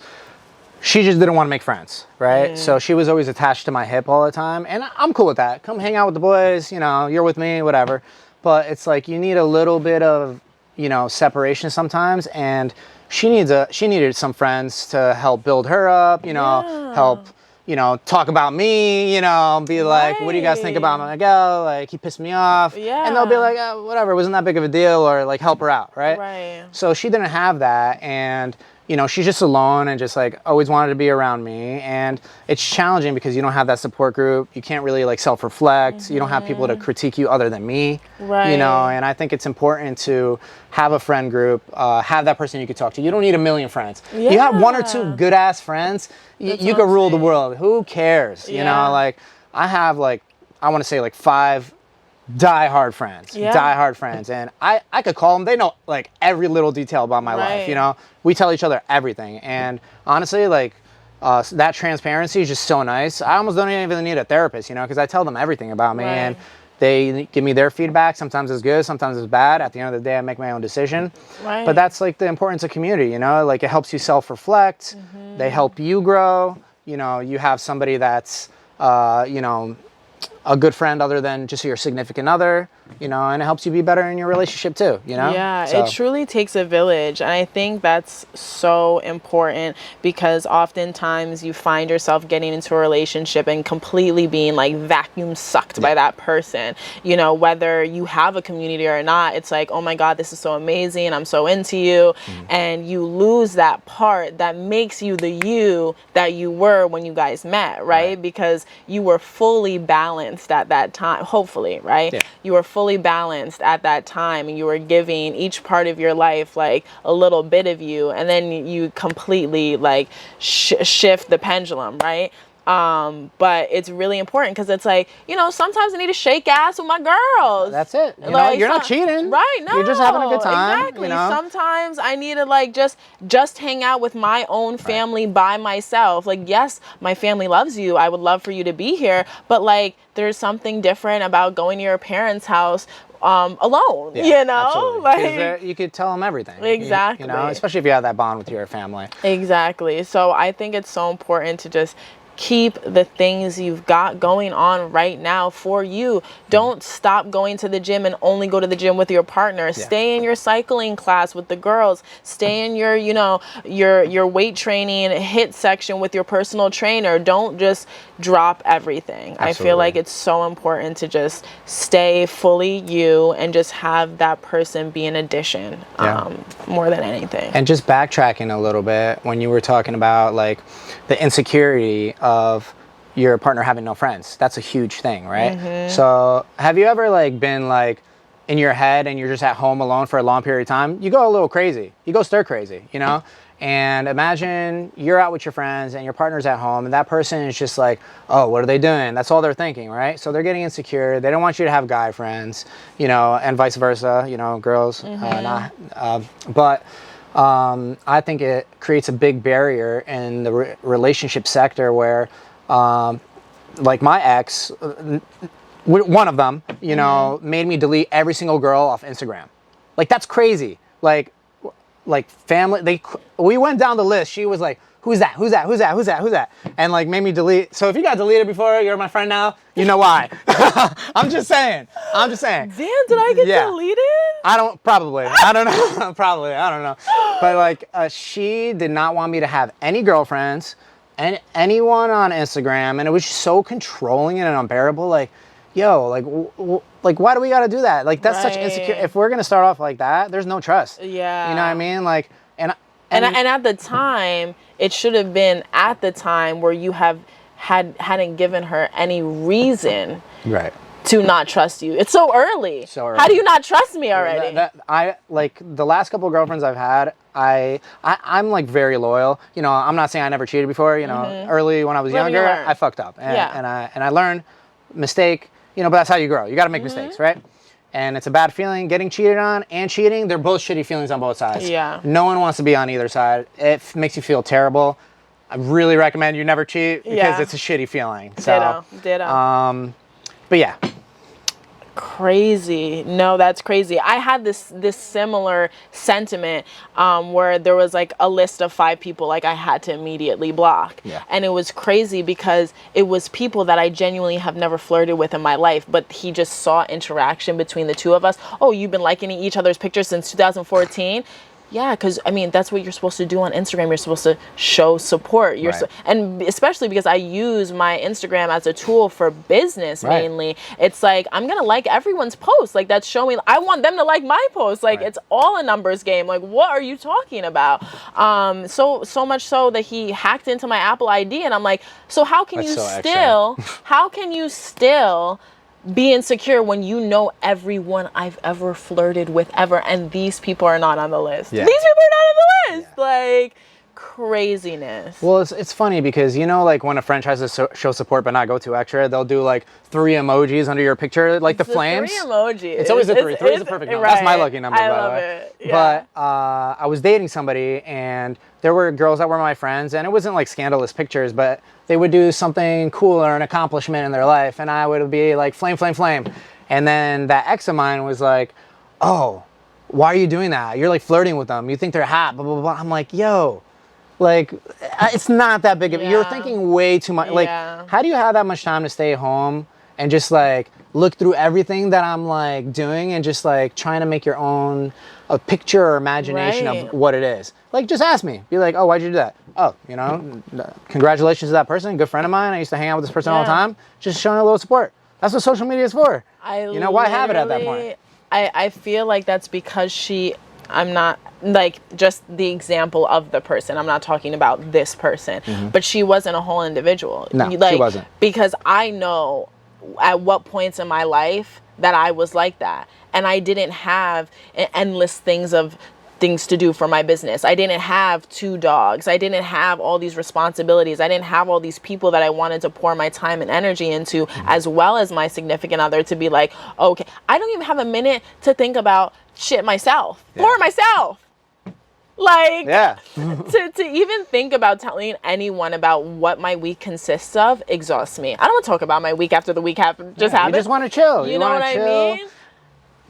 she just didn't want to make friends, right? So she was always attached to my hip all the time, and I'm cool with that. Come hang out with the boys, you know, you're with me, whatever. But it's like you need a little bit of, you know, separation sometimes, and she needed some friends to help build her up, you know, help, you know, talk about me, you know, be like, what do you guys think about Miguel? Like, he pissed me off. And they'll be like, oh, whatever, it wasn't that big of a deal, or like help her out, right? So she didn't have that, and, you know, she's just alone and just like always wanted to be around me. And it's challenging because you don't have that support group. You can't really like self-reflect. You don't have people to critique you other than me, you know, and I think it's important to have a friend group, have that person you could talk to. You don't need a million friends. You have one or two good ass friends, you could rule the world. Who cares? You know, like I have like, I want to say like 5 die-hard friends, and I could call them. They know like every little detail about my life, you know. We tell each other everything, and honestly, like that transparency is just so nice. I almost don't even need a therapist, you know, because I tell them everything about me, and they give me their feedback. Sometimes it's good, sometimes it's bad. At the end of the day, I make my own decision. But that's like the importance of community, you know, like it helps you self-reflect. They help you grow. You know, you have somebody that's, you know, a good friend other than just your significant other, you know, and it helps you be better in your relationship too, you know? Yeah, So, it truly takes a village. And I think that's so important because oftentimes you find yourself getting into a relationship and completely being like vacuum sucked by that person. You know, whether you have a community or not, it's like, oh my God, this is so amazing. I'm so into you. And you lose that part that makes you the you that you were when you guys met, right? Because you were fully balanced at that time, hopefully, right? Yeah. You were fully balanced at that time and you were giving each part of your life like a little bit of you, and then you completely like shift the pendulum, right? But it's really important because it's like, you know, sometimes I need to shake ass with my girls. that's it. You know, Like, you're not cheating. Right, no. You're just having a good time. Exactly. You know? Sometimes I need to like just hang out with my own family by myself. Like, yes, my family loves you. I would love for you to be here. But like, there's something different about going to your parents' house alone, you know? Absolutely. Like, you could tell them everything. Exactly. You know, especially if you have that bond with your family. Exactly. So I think it's so important to just keep the things you've got going on right now for you. Don't stop going to the gym and only go to the gym with your partner. Stay in your cycling class with the girls. Stay in your, you know, your weight training HIIT section with your personal trainer. Don't just drop everything. Absolutely. I feel like it's so important to just stay fully you and just have that person be an addition more than anything. And just backtracking a little bit, when you were talking about like the insecurity of your partner having no friends, that's a huge thing, right? So have you ever like been like in your head and you're just at home alone for a long period of time? You go a little crazy, you go stir crazy, you know? And imagine you're out with your friends and your partner's at home and that person is just like, oh, what are they doing? That's all they're thinking, right? So they're getting insecure. They don't want you to have guy friends, you know, and vice versa, you know, girls. But I think it creates a big barrier in the relationship sector where, like my ex, one of them, you know, made me delete every single girl off Instagram. Like, that's crazy. Like family, we went down the list. She was like, who's that? Who's that? Who's that? Who's that? Who's that? And like made me delete. So if you got deleted before, you're my friend now, you know why. I'm just saying. Damn, did I get deleted? I don't know. Probably. I don't know. But like, she did not want me to have any girlfriends and anyone on Instagram. And it was just so controlling and unbearable. Like, yo, like why do we got to do that? Like, that's such insecure. If we're going to start off like that, there's no trust. Yeah. You know what I mean? Like, and at the time, it should have been at the time where you hadn't given her any reason to not trust you. It's so early. How do you not trust me already? I like the last couple of girlfriends I've had, I'm like very loyal. You know, I'm not saying I never cheated before. You know, early when I was younger, I fucked up, and I learned mistake. You know, but that's how you grow. You got to make mistakes, right? And it's a bad feeling. Getting cheated on and cheating, they're both shitty feelings on both sides. Yeah. No one wants to be on either side. It makes you feel terrible. I really recommend you never cheat because it's a shitty feeling. So, Ditto. But yeah. Crazy. No, that's crazy. I had this similar sentiment where there was like a list of 5 people like I had to immediately block. Yeah. And it was crazy because it was people that I genuinely have never flirted with in my life, but he just saw interaction between the two of us. Oh, you've been liking each other's pictures since 2014? Yeah, because, I mean, that's what you're supposed to do on Instagram. You're supposed to show support. And especially because I use my Instagram as a tool for business mainly. It's like, I'm going to like everyone's post. Like, that's showing, I want them to like my post. Like, it's all a numbers game. Like, what are you talking about? So much so that he hacked into my Apple ID. And I'm like, so how can you still be insecure when you know everyone I've ever flirted with ever, and these people are not on the list. Yeah. These people are not on the list. Like, craziness. Well, it's funny because, you know, like when a friend tries to show support but not go too extra, they'll do like 3 emojis under your picture, like the flames. 3 emojis. It's always a 3. 3 is the perfect number. That's my lucky number, by the way. I love it. Yeah. But I was dating somebody and there were girls that were my friends, and it wasn't like scandalous pictures, but they would do something cool or an accomplishment in their life, and I would be like, flame, flame, flame. And then that ex of mine was like, oh, why are you doing that? You're like flirting with them. You think they're hot, blah, blah, blah. I'm like, yo, like, it's not that big of, you're thinking way too much. Like, how do you have that much time to stay home and just like look through everything that I'm like doing and just like trying to make your own a picture or imagination of what it is. Like, just ask me. Be like, oh, why'd you do that? Oh, you know, congratulations to that person. Good friend of mine. I used to hang out with this person all the time. Just showing a little support. That's what social media is for. You know, why have it at that point? I feel like that's because I'm not like just the example of the person. I'm not talking about this person, but she wasn't a whole individual. No, like, she wasn't. Because I know at what points in my life that I was like that. And I didn't have endless things to do for my business. I didn't have 2 dogs. I didn't have all these responsibilities. I didn't have all these people that I wanted to pour my time and energy into, as well as my significant other, to be like, okay, I don't even have a minute to think about shit myself, for myself. Like, to even think about telling anyone about what my week consists of exhausts me. I don't want to talk about my week after the week happened. You just want to chill. You know what I mean?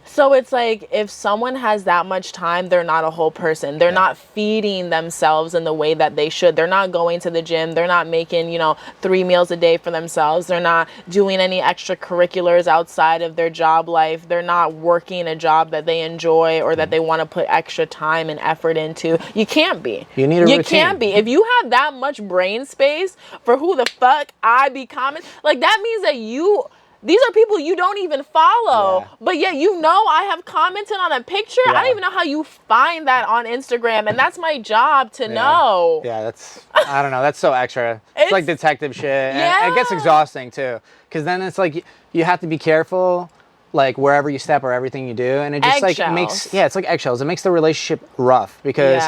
So it's like, if someone has that much time, they're not a whole person. They're not feeding themselves in the way that they should. They're not going to the gym. They're not making, 3 meals a day for themselves. They're not doing any extracurriculars outside of their job life. They're not working a job that they enjoy or that they want to put extra time and effort into. You can't be. You need a routine. You can't be. If you have that much brain space for who the fuck I be comment, like, that means that these are people you don't even follow, but yet I have commented on a picture. I don't even know how you find that on Instagram, and that's my job to know. Yeah, I don't know, that's so extra. It's like detective shit, and it gets exhausting too, because then it's like you have to be careful, like wherever you step or everything you do, and it just it's like eggshells. It makes the relationship rough because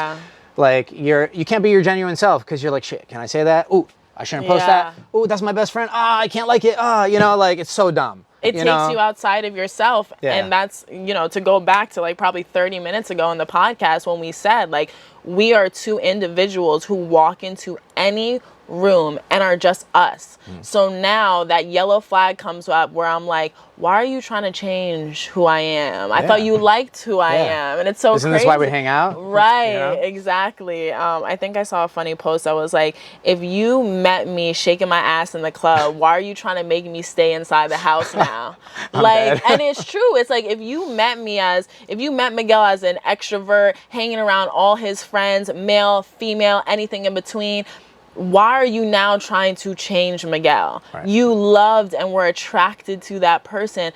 like you can't be your genuine self because you're like, shit, can I say that? Ooh, I shouldn't post that. Oh, that's my best friend. I can't like it. Like, it's so dumb. It takes you outside of yourself. And that's, to go back to like probably 30 minutes ago in the podcast when we said, like, we are 2 individuals who walk into any room and are just us. So now that yellow flag comes up where I'm like, why are you trying to change who I am? I thought you liked who I am. And it's so Isn't crazy. this why we hang out? Right, exactly. I think I saw a funny post that was like, if you met me shaking my ass in the club, why are you trying to make me stay inside the house now? And it's true. It's like, if you met Miguel as an extrovert, hanging around all his friends, male, female, anything in between, why are you now trying to change Miguel? Right. You loved and were attracted to that person.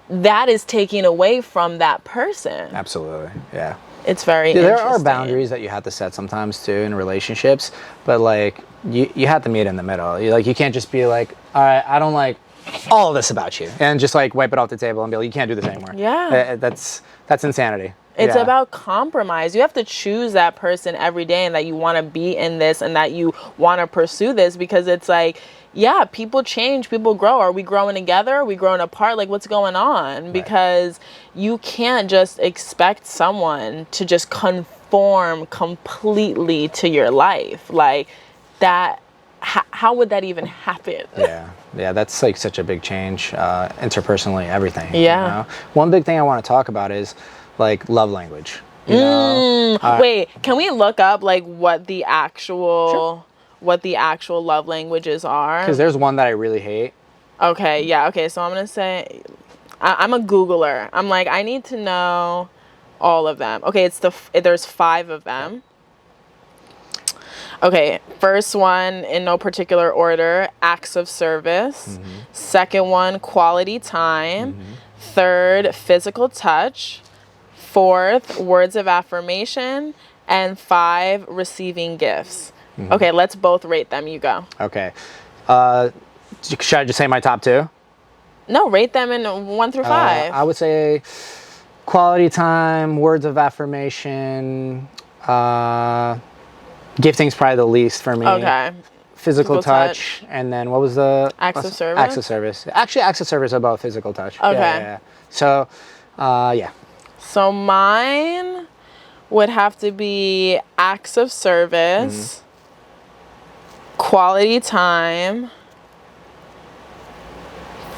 That is taking away from that person. Absolutely, yeah. It's very interesting. There are boundaries that you have to set sometimes too in relationships, but like you have to meet in the middle. You can't just be like, all right, I don't like all of this about you, and just like wipe it off the table and be like, you can't do this anymore. Yeah. That's insanity. It's about compromise. You have to choose that person every day, and that you want to be in this and that you want to pursue this, because it's like, people change, people grow. Are we growing together? Are we growing apart? Like, what's going on? Right. Because you can't just expect someone to just conform completely to your life. Like that, how would that even happen? Yeah, that's like such a big change, interpersonally, everything. Yeah. One big thing I want to talk about is like love language. Wait, can we look up like what the actual love languages are? Because there's one that I really hate. Okay, so I'm gonna say, I'm a Googler. I'm like, I need to know all of them. Okay, there's 5 of them. Okay, first one, in no particular order, acts of service. Second one, quality time. Third, physical touch. 4th, words of affirmation. And 5, receiving gifts. Okay, let's both rate them. You go. Okay. Should I just say my top 2? No, rate them in 1 through 5. I would say quality time, words of affirmation, gifting's probably the least for me. Okay. Physical touch, and then what was the... Acts of service? Acts of service. Actually, acts of service above physical touch. Okay. Yeah. So, yeah. So mine would have to be acts of service, quality time,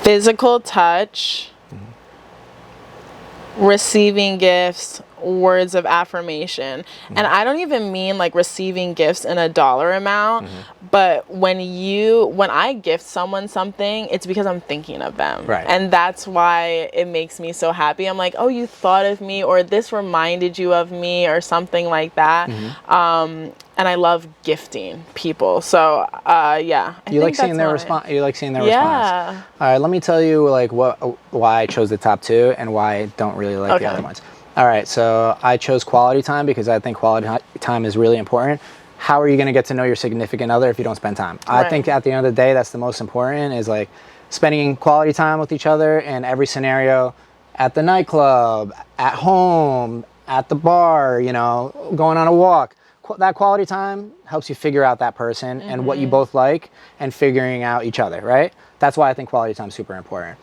physical touch, receiving gifts, words of affirmation. And I don't even mean like receiving gifts in a dollar amount, but when I gift someone something, it's because I'm thinking of them. Right. And that's why it makes me so happy. I'm like, oh, you thought of me, or this reminded you of me, or something like that. And I love gifting people. So yeah. You like seeing their response. You like seeing their response. All right, let me tell you like why I chose the top 2 and why I don't really like the other ones. All right, so I chose quality time because I think quality time is really important. How are you going to get to know your significant other if you don't spend time? I think at the end of the day, that's the most important, is like spending quality time with each other in every scenario, at the nightclub, at home, at the bar, you know, going on a walk. That quality time helps you figure out that person and what you both like, and figuring out each other, right? That's why I think quality time is super important.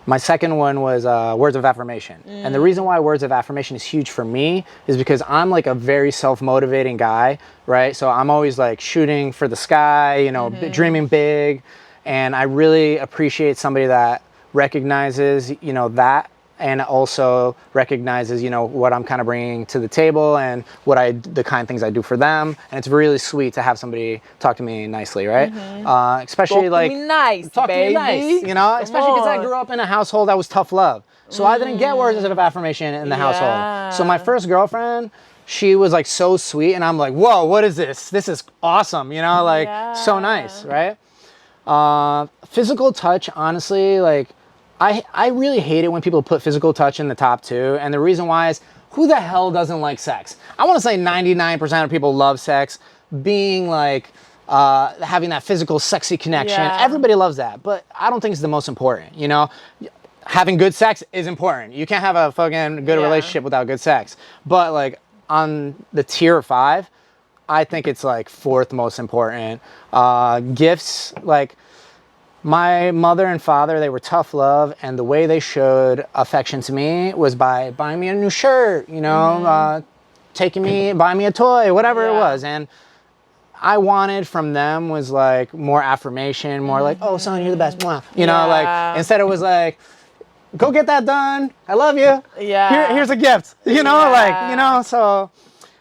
My second one was words of affirmation. And the reason why words of affirmation is huge for me is because I'm like a very self-motivating guy, right? So I'm always like shooting for the sky, you know, dreaming big. And I really appreciate somebody that recognizes, you know, that, and also recognizes, you know, what I'm kind of bringing to the table and the kind of things I do for them. And it's really sweet to have somebody talk to me nicely, right? Especially talk like to me nice, talk baby. to me nice, you know, especially because I grew up in a household that was tough love. So I didn't get words of affirmation in the household. So my first girlfriend, she was like so sweet, and I'm like, whoa, what is this? This is awesome, you know, like so nice, right? Physical touch, honestly, like I really hate it when people put physical touch in the top 2. And the reason why is, who the hell doesn't like sex? I want to say 99% of people love sex. Being like, having that physical, sexy connection. Everybody loves that. But I don't think it's the most important, you know? Having good sex is important. You can't have a fucking good relationship without good sex. But like on the tier 5, I think it's like 4th most important. Gifts, like, my mother and father, they were tough love, and the way they showed affection to me was by buying me a new shirt, you know, buying me a toy, whatever it was. And I wanted from them was like more affirmation, more like, oh, son, you're the best. Mwah. You know, like, instead it was like, go get that done. I love you. Here's a gift. You know, like, you know, so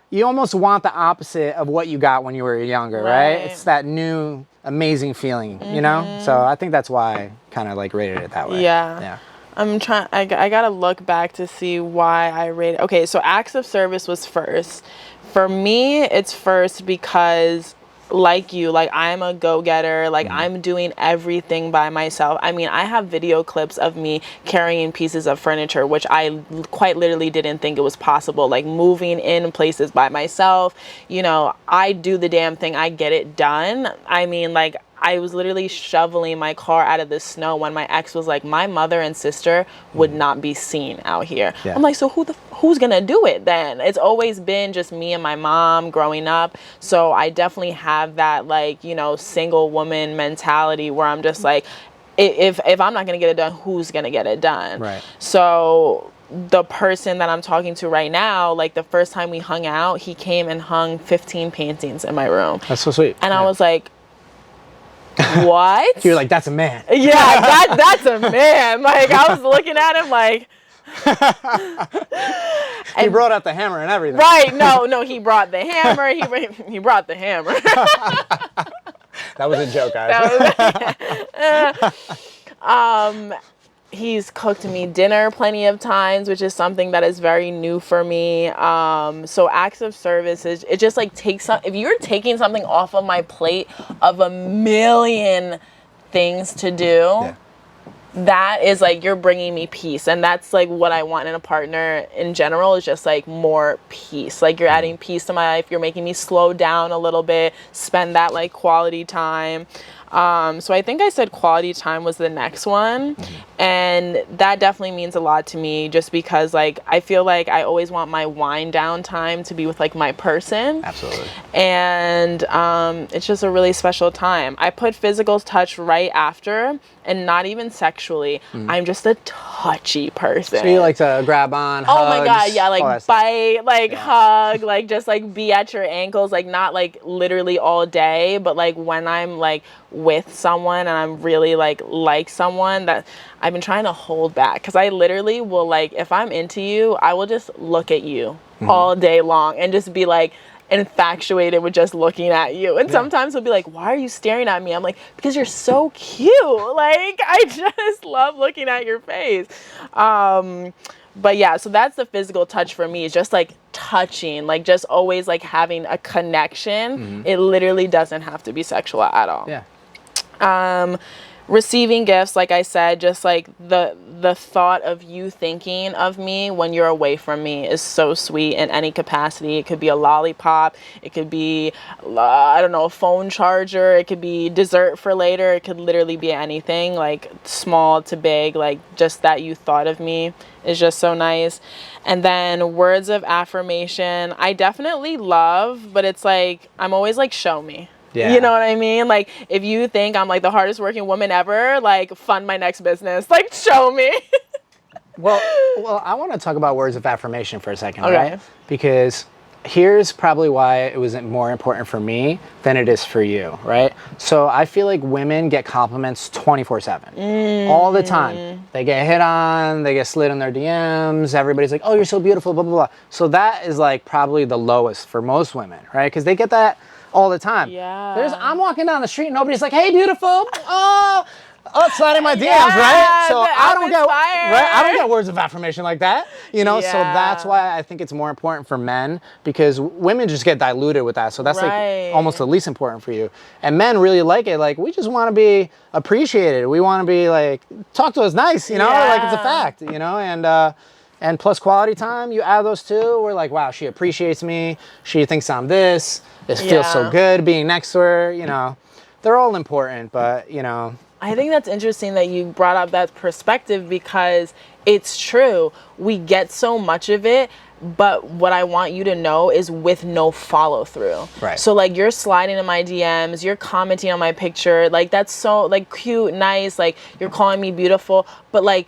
you almost want the opposite of what you got when you were younger, right? It's that new amazing feeling, you know? So I think that's why I kind of like rated it that way. I'm trying, I gotta look back to see why I rated. Okay, so acts of service was first. For me, it's first because like you, like I'm a go-getter, like I'm doing everything by myself. I mean, I have video clips of me carrying pieces of furniture, which I quite literally didn't think it was possible, like moving in places by myself. You know, I do the damn thing, I get it done. I mean, like, I was literally shoveling my car out of the snow when my ex was like, my mother and sister would not be seen out here. I'm like, so who's gonna do it then? It's always been just me and my mom growing up. So I definitely have that, like, you know, single woman mentality where I'm just like, if I'm not gonna get it done, who's gonna get it done? So the person that I'm talking to right now, like the first time we hung out, he came and hung 15 paintings in my room. That's so sweet. And I was like, what? You're like, that's a man. Yeah, that's a man. Like, I was looking at him like. He brought out the hammer and everything. Right? No, he brought the hammer. He brought the hammer. That was a joke, guys. He's cooked me dinner plenty of times, which is something that is very new for me. So acts of service is, it just like takes some, if you're taking something off of my plate of a million things to do, that is like, you're bringing me peace. And that's like what I want in a partner in general, is just like more peace. Like, you're adding peace to my life. You're making me slow down a little bit, spend that like quality time. So I think I said quality time was the next one. And that definitely means a lot to me, just because like, I feel like I always want my wind down time to be with like my person. Absolutely. And it's just a really special time. I put physical touch right after, and not even sexually. I'm just a touchy person. So you like to grab on, hugs, oh my God, yeah, like bite, like hug, like just like be at your ankles, like not like literally all day, but like when I'm like with someone and I'm really like someone, that I've been trying to hold back, because I literally will, like, if I'm into you, I will just look at you all day long and just be like infatuated with just looking at you. And sometimes he'll be like, why are you staring at me? I'm like, because you're so cute. Like, I just love looking at your face. But yeah, so that's the physical touch for me, is just like touching, like just always like having a connection. It literally doesn't have to be sexual at all. Yeah. Receiving gifts, like I said, just like the thought of you thinking of me when you're away from me is so sweet in any capacity. It could be a lollipop, it could be I don't know, a phone charger, it could be dessert for later, it could literally be anything, like small to big. Like just that you thought of me is just so nice. And then words of affirmation, I definitely love, but it's like I'm always like, show me. Yeah. You know what I mean? Like, if you think I'm like the hardest working woman ever, like, fund my next business. Like, show me. Well, I want to talk about words of affirmation for a second, Okay. right? Because here's probably why it was more important for me than it is for you, right? So I feel like women get compliments 24/7, all the time. They get hit on, they get slid in their DMs. Everybody's like, oh, you're so beautiful, blah, blah, blah. So that is like probably the lowest for most women, right? Because they get that all the time. Yeah. I'm walking down the street and nobody's like, hey, beautiful. Oh, it's sliding my DMs, Yeah, right? So I don't inspired. get words of affirmation like that, you know? So that's why I think it's more important for men, because women just get diluted with that. So that's like almost the least important for you. And men really like it. Like, we just want to be appreciated. We want to be like, talk to us nice, you know? Like, it's a fact, you know? And plus quality time, you add those two, we're like, wow, she appreciates me. She thinks I'm this. It feels so good being next to her, you know. They're all important, but, you know. I think that's interesting that you brought up that perspective, because it's true. We get so much of it, but what I want you to know is with no follow through. Right. So like, you're sliding in my DMs, you're commenting on my picture, like that's so like cute, nice, like you're calling me beautiful, but like,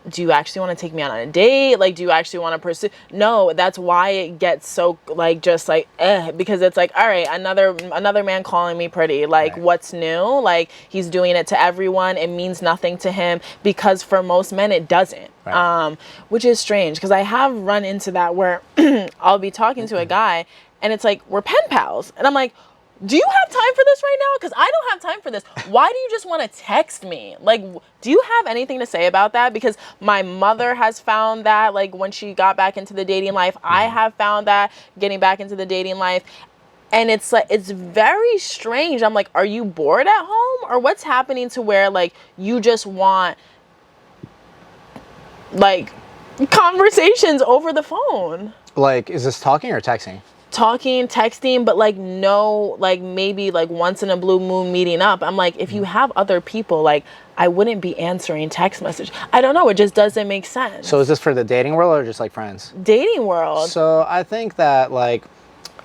do you actually want to take me out on a date? Like, do you actually want to pursue? No, that's why it gets so like, just like, because it's like, all right, another man calling me pretty. Like, what's new? Like, he's doing it to everyone. It means nothing to him, because for most men, it doesn't. Which is strange, because I have run into that where I'll be talking to a guy and it's like, we're pen pals. And I'm like, do you have time for this right now? Because I don't have time for this. Why do you just want to text me? Like, do you have anything to say about that? Because my mother has found that, like, when she got back into the dating life, I have found that getting back into the dating life. And it's like, it's very strange. I'm like, are you bored at home? Or what's happening to where, like, you just want, like, conversations over the phone? Like, is this talking or texting? Talking, texting, but like no, like maybe like once in a blue moon meeting up. I'm like, if you have other people, like I wouldn't be answering text message. I don't know, it just doesn't make sense. So is this for the dating world or just like friends? Dating world. So I think that like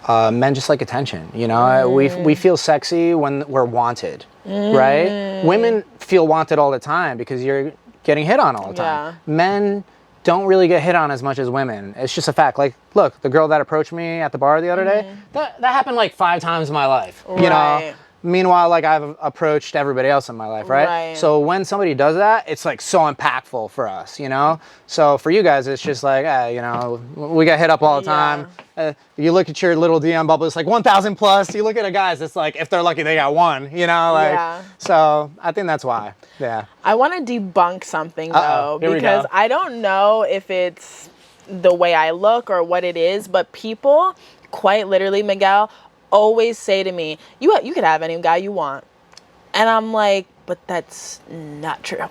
men just like attention, you know? We feel sexy when we're wanted, right? Women feel wanted all the time because you're getting hit on all the time. Men don't really get hit on as much as women. It's just a fact. Like, look, the girl that approached me at the bar the other day, that happened like 5 times in my life, you know? Meanwhile, like I've approached everybody else in my life, right? So when somebody does that, it's like so impactful for us, you know? So for you guys, it's just like, you know, we get hit up all the time. You look at your little DM bubble, it's like 1,000 plus. You look at the guys, it's like, if they're lucky, they got one, you know? Like, so I think that's why, I want to debunk something though, because I don't know if it's the way I look or what it is, but people quite literally, Miguel, always say to me, you could have any guy you want. And I'm like, but that's not true.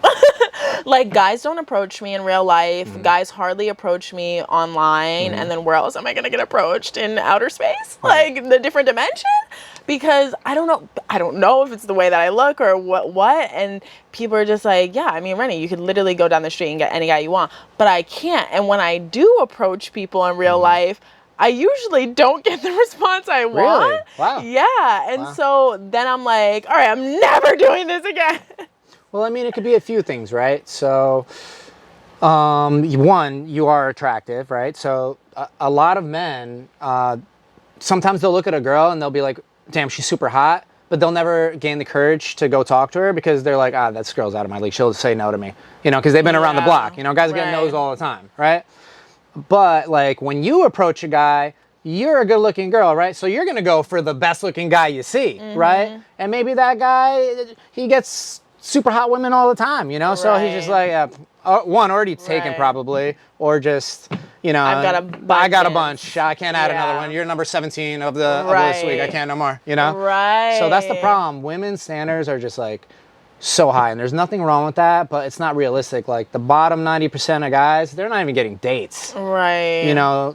Like, guys don't approach me in real life. Guys hardly approach me online. And then where else am I going to get approached? In outer space? Like, the different dimension? Because I don't know if it's the way that I look or what. And people are just like, yeah, I mean, Rennie, you could literally go down the street and get any guy you want. But I can't. And when I do approach people in real life, I usually don't get the response I want. Really? Wow. Yeah. And so then I'm like, all right, I'm never doing this again. Well, I mean, it could be a few things, right? So, one, you are attractive, right? So a lot of men, sometimes they'll look at a girl and they'll be like, damn, she's super hot, but they'll never gain the courage to go talk to her because they're like, this girl's out of my league. She'll say no to me, because they've been around the block. Guys get no's all the time, right? But like when you approach a guy, you're a good looking girl, right? So you're going to go for the best looking guy you see, right? And maybe that guy, he gets super hot women all the time, So he's just like, one already taken probably, or just, I got a bunch. I can't add another one. You're number 17 of this week. I can't no more, Right. So that's the problem. Women's standards are just like so high, and there's nothing wrong with that, but it's not realistic. Like the bottom 90% of guys, they're not even getting dates. Right.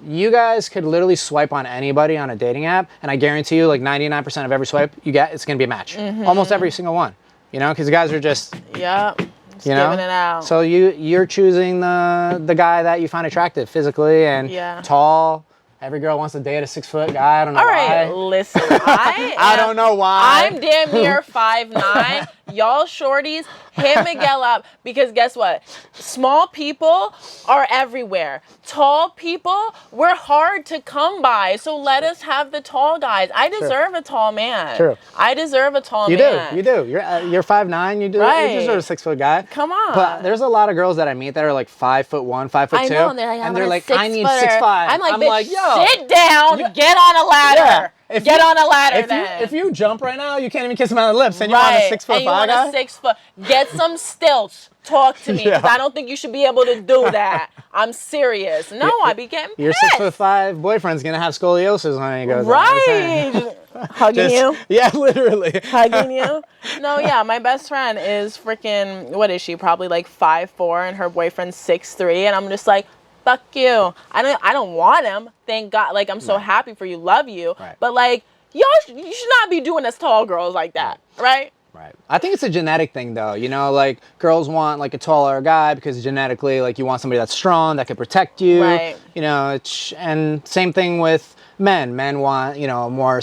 You guys could literally swipe on anybody on a dating app, and I guarantee you, like 99% of every swipe you get, it's going to be a match. Almost every single one. Because guys are just giving it out. So you're choosing the guy that you find attractive physically and tall. Every girl wants to date a 6 foot guy. I don't know why. All right, listen. I don't know why. I'm damn near 5'9". Y'all shorties, hit Miguel up because guess what? Small people are everywhere. Tall people, we're hard to come by. So let us have the tall guys. I deserve a tall man. True. I deserve a tall man. You do. You're 5'9". You do. You deserve a 6 foot guy. Come on. But there's a lot of girls that I meet that are like 5'1", 5'2". I know, and they're like, I need 6'5". I'm like, yo, sit down, get on a ladder. Yeah. Get on a ladder then. If you jump right now, you can't even kiss him on the lips, and you want a 6 foot and you want guy? a 6 foot. Get some stilts. Talk to me, because I don't think you should be able to do that. I'm serious. No, I be getting Your pissed. 6'5" boyfriend's gonna have scoliosis when he goes. Right. Hugging you. Yeah, literally. Hugging you. No, yeah, my best friend is freaking, what is she? Probably like 5'4", and her boyfriend's 6'3", and I'm just like, fuck you. I don't want him. Thank God. Like, I'm so happy for you. Love you. Right. But like, you should not be doing us tall girls like that. Right? Right. I think it's a genetic thing though. Like girls want like a taller guy because genetically, like you want somebody that's strong, that can protect you. Right. And same thing with men. Men want, a more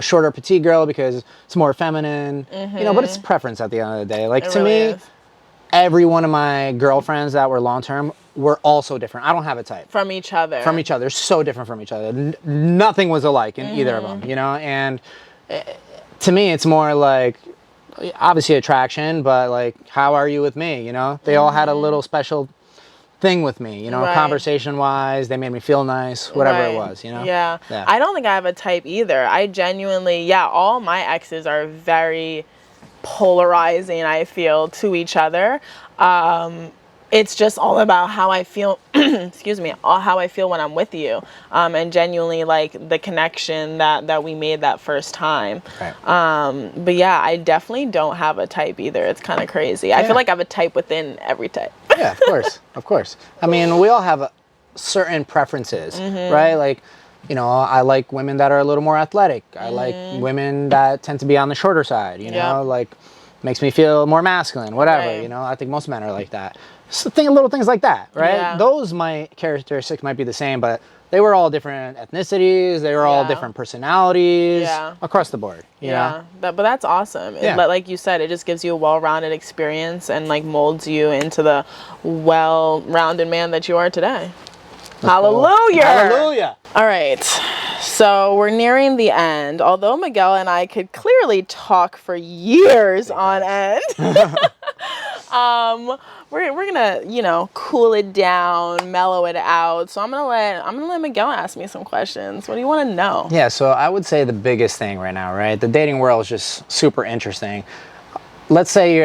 shorter petite girl because it's more feminine. But it's preference at the end of the day. Like It to really me, is. every one of my girlfriends that were long term were all so different. I don't have a type. From each other. So different from each other. Nothing was alike in either of them, and to me, it's more like, obviously attraction, but like, how are you with me? They all had a little special thing with me, conversation wise. They made me feel nice, whatever it was, Yeah. I don't think I have a type either. I genuinely, all my exes are very polarizing, I feel, to each other. It's just all about how I feel, excuse me, how I feel when I'm with you. And genuinely like the connection that we made that first time. Right. But yeah, I definitely don't have a type either. It's kind of crazy. I feel like I have a type within every type. Yeah, of course. Of course. I mean, we all have certain preferences, right? Like, I like women that are a little more athletic. I like women that tend to be on the shorter side, like makes me feel more masculine, whatever, Right. I think most men are like that. So little things like that, right? Yeah. Those characteristics might be the same, but they were all different ethnicities. They were all different personalities across the board. You know? But that's awesome. Yeah. Like you said, it just gives you a well-rounded experience and like molds you into the well-rounded man that you are today. Hallelujah! Hallelujah! All right, so we're nearing the end. Although Miguel and I could clearly talk for years on end, we're gonna cool it down, mellow it out. So I'm gonna let Miguel ask me some questions. What do you want to know? Yeah, so I would say the biggest thing right now, right? The dating world is just super interesting. Let's say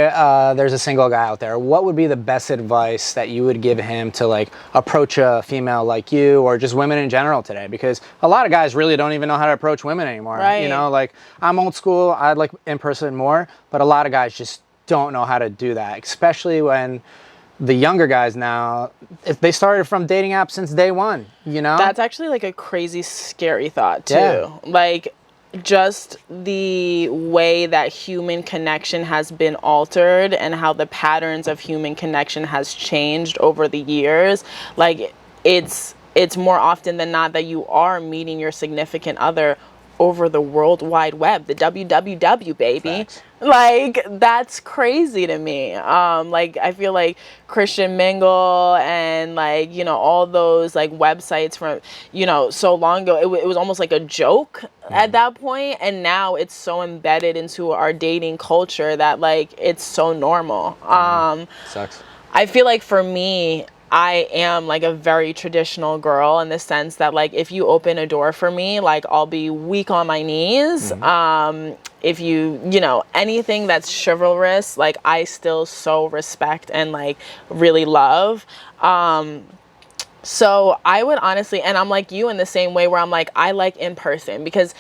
there's a single guy out there. What would be the best advice that you would give him to like approach a female like you, or just women in general today? Because a lot of guys really don't even know how to approach women anymore. Right. Like I'm old school. I'd like in person more, but a lot of guys just don't know how to do that, especially when the younger guys now, if they started from dating apps since day one, That's actually like a crazy, scary thought too. Yeah. Like, just the way that human connection has been altered and how the patterns of human connection has changed over the years. Like, it's more often than not that you are meeting your significant other over the World Wide Web, the WWW, baby. Facts. Like, that's crazy to me. Like, I feel like Christian Mingle and, like, you know, all those, like, websites from, you know, so long ago, it was almost like a joke at that point. And now it's so embedded into our dating culture that, like, it's so normal. Sucks. I feel like for me, I am like a very traditional girl in the sense that, like, if you open a door for me, like, I'll be weak on my knees. If you know, anything that's chivalrous, like, I still so respect and, like, really love. So I would honestly, and I'm like you in the same way where I'm like, I like in person, because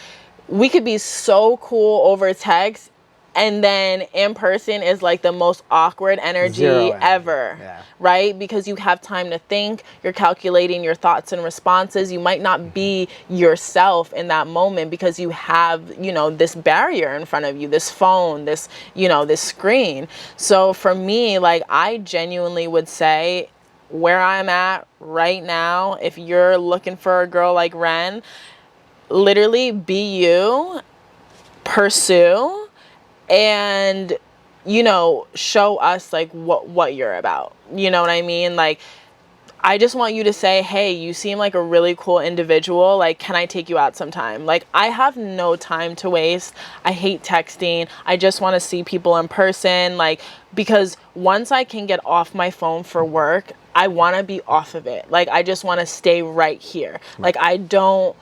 we could be so cool over text, and then in person is like the most awkward energy ever, right? Because you have time to think, you're calculating your thoughts and responses. You might not be yourself in that moment because you have, you know, this barrier in front of you, this phone, this, you know, this screen. So for me, like, I genuinely would say where I'm at right now, if you're looking for a girl like Ren, literally be you, pursue, and, you know, show us, like, what you're about. You know what I mean? Like, I just want you to say, hey, you seem like a really cool individual. Like, can I take you out sometime? Like, I have no time to waste. I hate texting. I just want to see people in person. Like, because once I can get off my phone for work, I want to be off of it. Like, I just want to stay right here. Like, I don't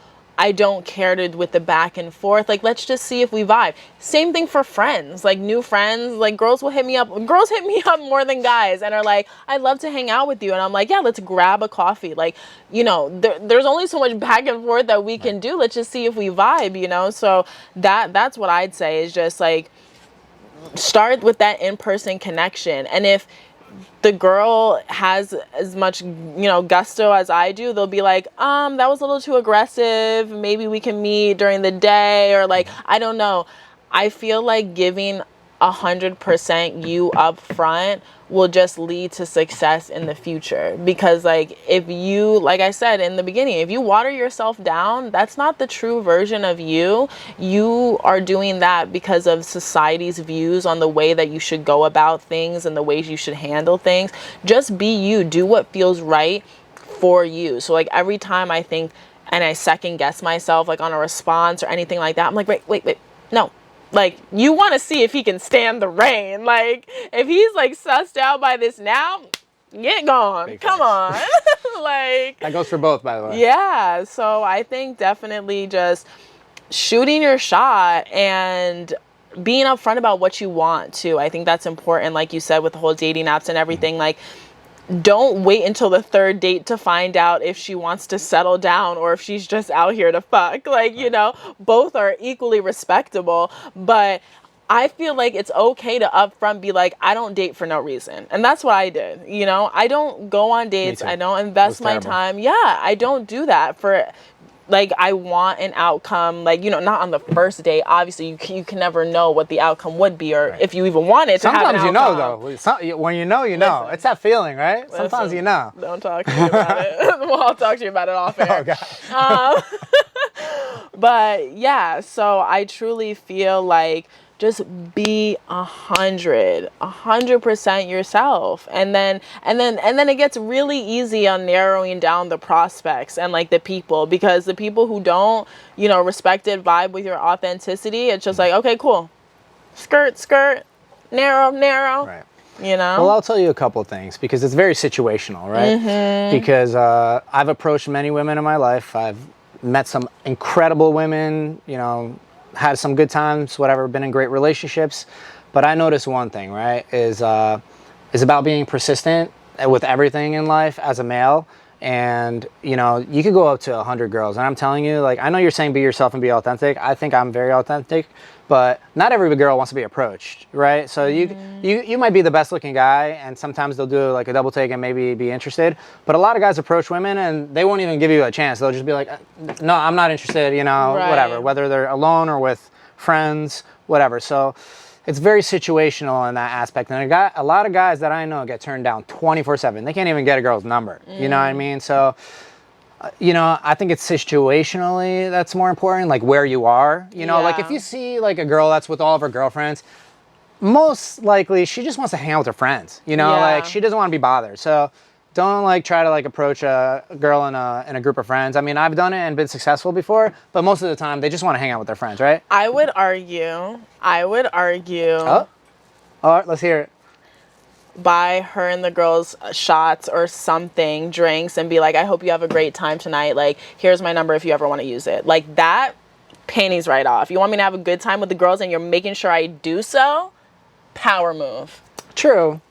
care with the back and forth. Like, let's just see if we vibe. Same thing for friends, like new friends. Like, girls will hit me up. Girls hit me up more than guys and are like, I'd love to hang out with you. And I'm like, yeah, let's grab a coffee. Like, you know, there's only so much back and forth that we can do. Let's just see if we vibe, you know? So that's what I'd say, is just, like, start with that in-person connection. And if the girl has as much, you know, gusto as I do, they'll be like, that was a little too aggressive. Maybe we can meet during the day, or, like, I don't know. I feel like giving 100% you up front will just lead to success in the future. Because, like, if you, like I said in the beginning, if you water yourself down, that's not the true version of you. You are doing that because of society's views on the way that you should go about things and the ways you should handle things. Just be you. Do what feels right for you. So, like, every time I think and I second guess myself, like, on a response or anything like that, I'm like, wait, no. Like, you want to see if he can stand the rain. Like, if he's, like, sussed out by this now, get gone. Big Come on. Like, that goes for both, by the way. Yeah. So I think definitely just shooting your shot and being upfront about what you want too. I think that's important. Like you said, with the whole dating apps and everything, like, don't wait until the third date to find out if she wants to settle down or if she's just out here to fuck. Like, you know, both are equally respectable, but I feel like it's okay to upfront be like, I don't date for no reason. And that's what I did. You know, I don't go on dates. I don't invest my time. Yeah, I don't do that for, like, I want an outcome, like, you know, not on the first date. Obviously, you can never know what the outcome would be, or if you even want it to have an outcome. Sometimes you know, though. When you know, you know. It's that feeling, right? Sometimes you know. Don't talk to me about it. Well, I'll talk to you about it off air. Oh, God. But, yeah, so I truly feel like just be 100% yourself. And then it gets really easy on narrowing down the prospects and, like, the people, because the people who don't, you know, respect it, vibe with your authenticity, it's just like, okay, cool. Skirt, narrow. Right. You know? Well, I'll tell you a couple of things, because it's very situational, right? Because I've approached many women in my life. I've met some incredible women, you know, had some good times, whatever, been in great relationships. But I noticed one thing, right, is about being persistent with everything in life as a male. And, you know, you could go up to 100 girls. And I'm telling you, like, I know you're saying be yourself and be authentic. I think I'm very authentic. But not every girl wants to be approached, right? So you might be the best looking guy, and sometimes they'll do like a double take and maybe be interested. But a lot of guys approach women and they won't even give you a chance. They'll just be like, no, I'm not interested, you know, whatever. Whether they're alone or with friends, whatever. So it's very situational in that aspect. And a lot of guys that I know get turned down 24/7. They can't even get a girl's number. You know what I mean? So, you know, I think it's situationally that's more important, like where you are. You know, like if you see like a girl that's with all of her girlfriends, most likely she just wants to hang out with her friends. You know, like she doesn't want to be bothered. So don't like try to like approach a girl in a group of friends. I mean, I've done it and been successful before, but most of the time they just want to hang out with their friends, right? I would argue. Oh, all right, let's hear it. Buy her and the girls shots or something, drinks, and be like, I hope you have a great time tonight. Like, here's my number if you ever want to use it. Like, that, panties right off. You want me to have a good time with the girls and you're making sure I do so? Power move. True.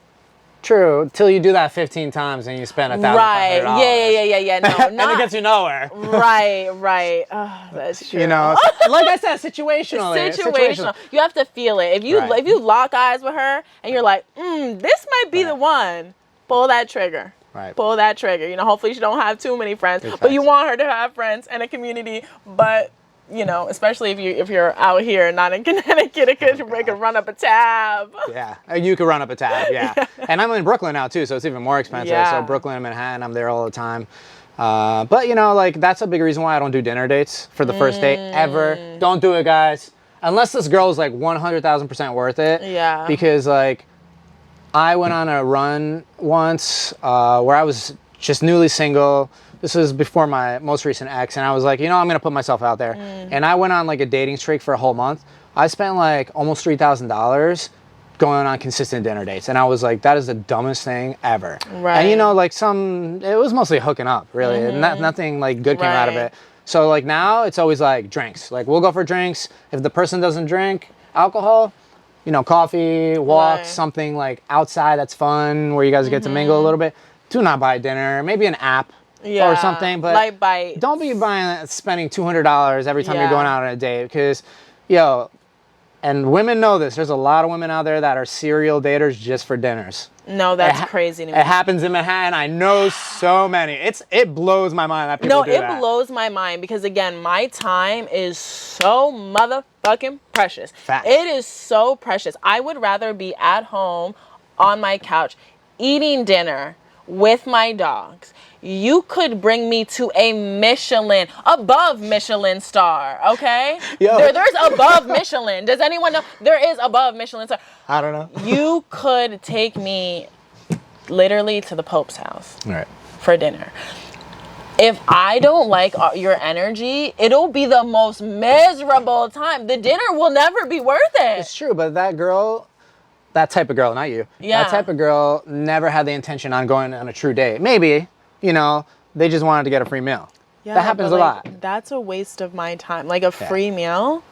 Till you do that 15 times and you spend $1,500. Right. Yeah. No, and it gets you nowhere. Right. Oh, that's true. You know, like I said, situationally. Situational. You have to feel it. If you lock eyes with her and you're like, this might be the one, pull that trigger. Right. Pull that trigger. You know, hopefully she don't have too many friends, but you want her to have friends and a community. But you know, especially if you're out here and not in Connecticut, it could run up a tab. Yeah, you could run up a tab. Yeah. And I'm in Brooklyn now too, so it's even more expensive. Yeah. So Brooklyn and Manhattan, I'm there all the time. But you know, like that's a big reason why I don't do dinner dates for the first date ever. Don't do it, guys, unless this girl is like 100,000% worth it. Yeah. Because like, I went on a run once where I was just newly single. This was before my most recent ex, and I was like, you know, I'm gonna put myself out there. And I went on like a dating streak for a whole month. I spent like almost $3,000 going on consistent dinner dates, and I was like, that is the dumbest thing ever. Right. And you know, like it was mostly hooking up, really, and nothing like good came out of it. So like now it's always like drinks. Like we'll go for drinks. If the person doesn't drink alcohol, you know, coffee, walks, something like outside that's fun where you guys get to mingle a little bit. Do not buy dinner. Maybe an app. Or something, but light bites. Don't be spending $200 every time you're going out on a date, because, yo, and women know this. There's a lot of women out there that are serial daters just for dinners. No, that's crazy to me. It happens in Manhattan. I know so many. It blows my mind that people do that. No, it blows my mind because, again, my time is so motherfucking precious. Facts. It is so precious. I would rather be at home on my couch eating dinner with my dogs. You could bring me to a above Michelin star, okay? There's above Michelin. Does anyone know? There is above Michelin star. I don't know. You could take me literally to the Pope's house for dinner. If I don't like your energy, it'll be the most miserable time. The dinner will never be worth it. It's true, but that type of girl, not you. Yeah. That type of girl never had the intention on going on a true date. Maybe, you know, they just wanted to get a free meal. Yeah, that happens a lot. That's a waste of my time. Like a free meal?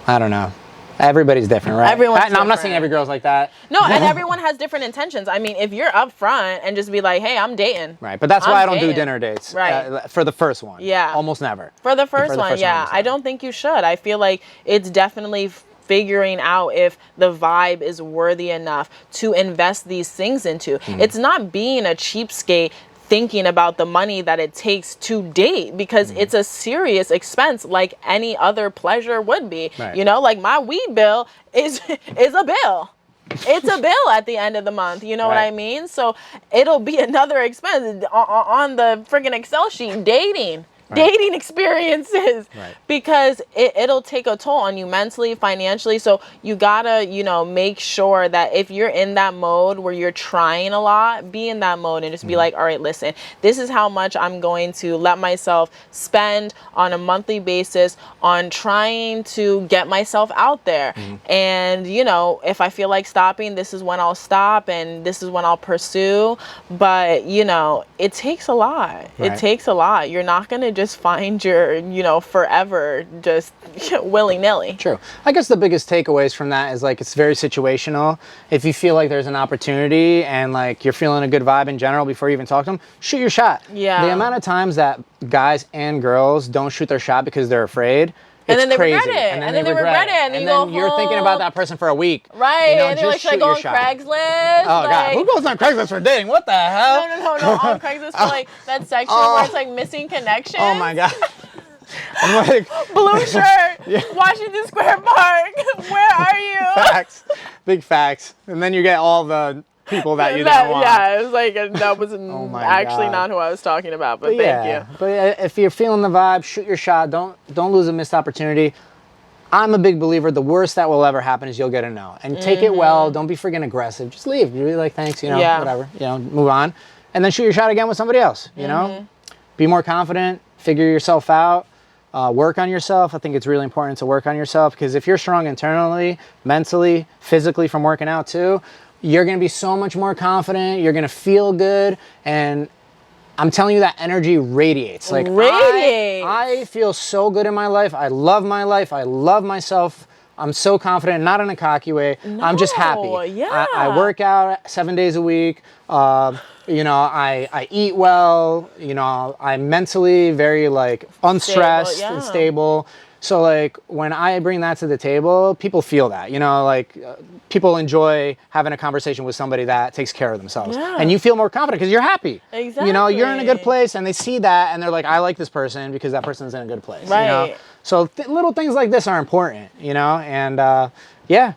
I don't know. Everybody's different, right? Everyone's different. I'm not saying every girl's like that. No, and everyone has different intentions. I mean, if you're up front and just be like, hey, I'm dating. Right, but that's why I don't do dinner dates. Right. For the first one. Yeah. Almost never. For the first one, yeah. I don't think you should. I feel like it's definitely figuring out if the vibe is worthy enough to invest these things into. It's not being a cheapskate thinking about the money that it takes to date, because it's a serious expense like any other pleasure would be. Right. You know, like my weed bill is a bill. It's a bill at the end of the month. You know what I mean? So it'll be another expense on the friggin' Excel sheet. Dating experiences, because it'll take a toll on you mentally, financially. So you gotta, you know, make sure that if you're in that mode where you're trying a lot, be in that mode and just be like, all right, listen, this is how much I'm going to let myself spend on a monthly basis on trying to get myself out there. And, you know, if I feel like stopping, this is when I'll stop and this is when I'll pursue. But, you know, it takes a lot. It takes a lot. You're not gonna just find your, you know, forever just willy-nilly. True. I guess the biggest takeaways from that is like it's very situational. If you feel like there's an opportunity and like you're feeling a good vibe in general before you even talk to them, shoot your shot. Yeah. The amount of times that guys and girls don't shoot their shot because they're afraid, and then they crazy. regret it. And then they regret it. And then you're thinking about that person for a week. Right. You know, and they're like, should I go on Craigslist? Oh, God. Who goes on Craigslist for dating? What the hell? No. On Craigslist for like that section where it's like missing connection. Oh, my God. I'm like... Blue shirt. Washington Square Park. Where are you? Facts. Big facts. And then you get all the people that you don't want. Yeah, it was like, that was actually not who I was talking about, but thank you. But if you're feeling the vibe, shoot your shot. Don't lose a missed opportunity. I'm a big believer, the worst that will ever happen is you'll get a no. And take it well, don't be freaking aggressive. Just leave. You're really like, thanks, you know, whatever. You know, move on. And then shoot your shot again with somebody else, you know? Be more confident, figure yourself out, work on yourself. I think it's really important to work on yourself, because if you're strong internally, mentally, physically from working out too, you're going to be so much more confident. You're going to feel good. And I'm telling you, that energy radiates. Like, I feel so good in my life. I love my life. I love myself. I'm so confident, not in a cocky way. No, I'm just happy. Yeah. I work out 7 days a week. You know, I eat well. You know, I'm mentally very like unstressed and stable. So like when I bring that to the table, people feel that, you know, like people enjoy having a conversation with somebody that takes care of themselves, and you feel more confident because you're happy. Exactly. You know, you're in a good place, and they see that and they're like, I like this person because that person's in a good place. Right. You know? So little things like this are important, you know, and yeah.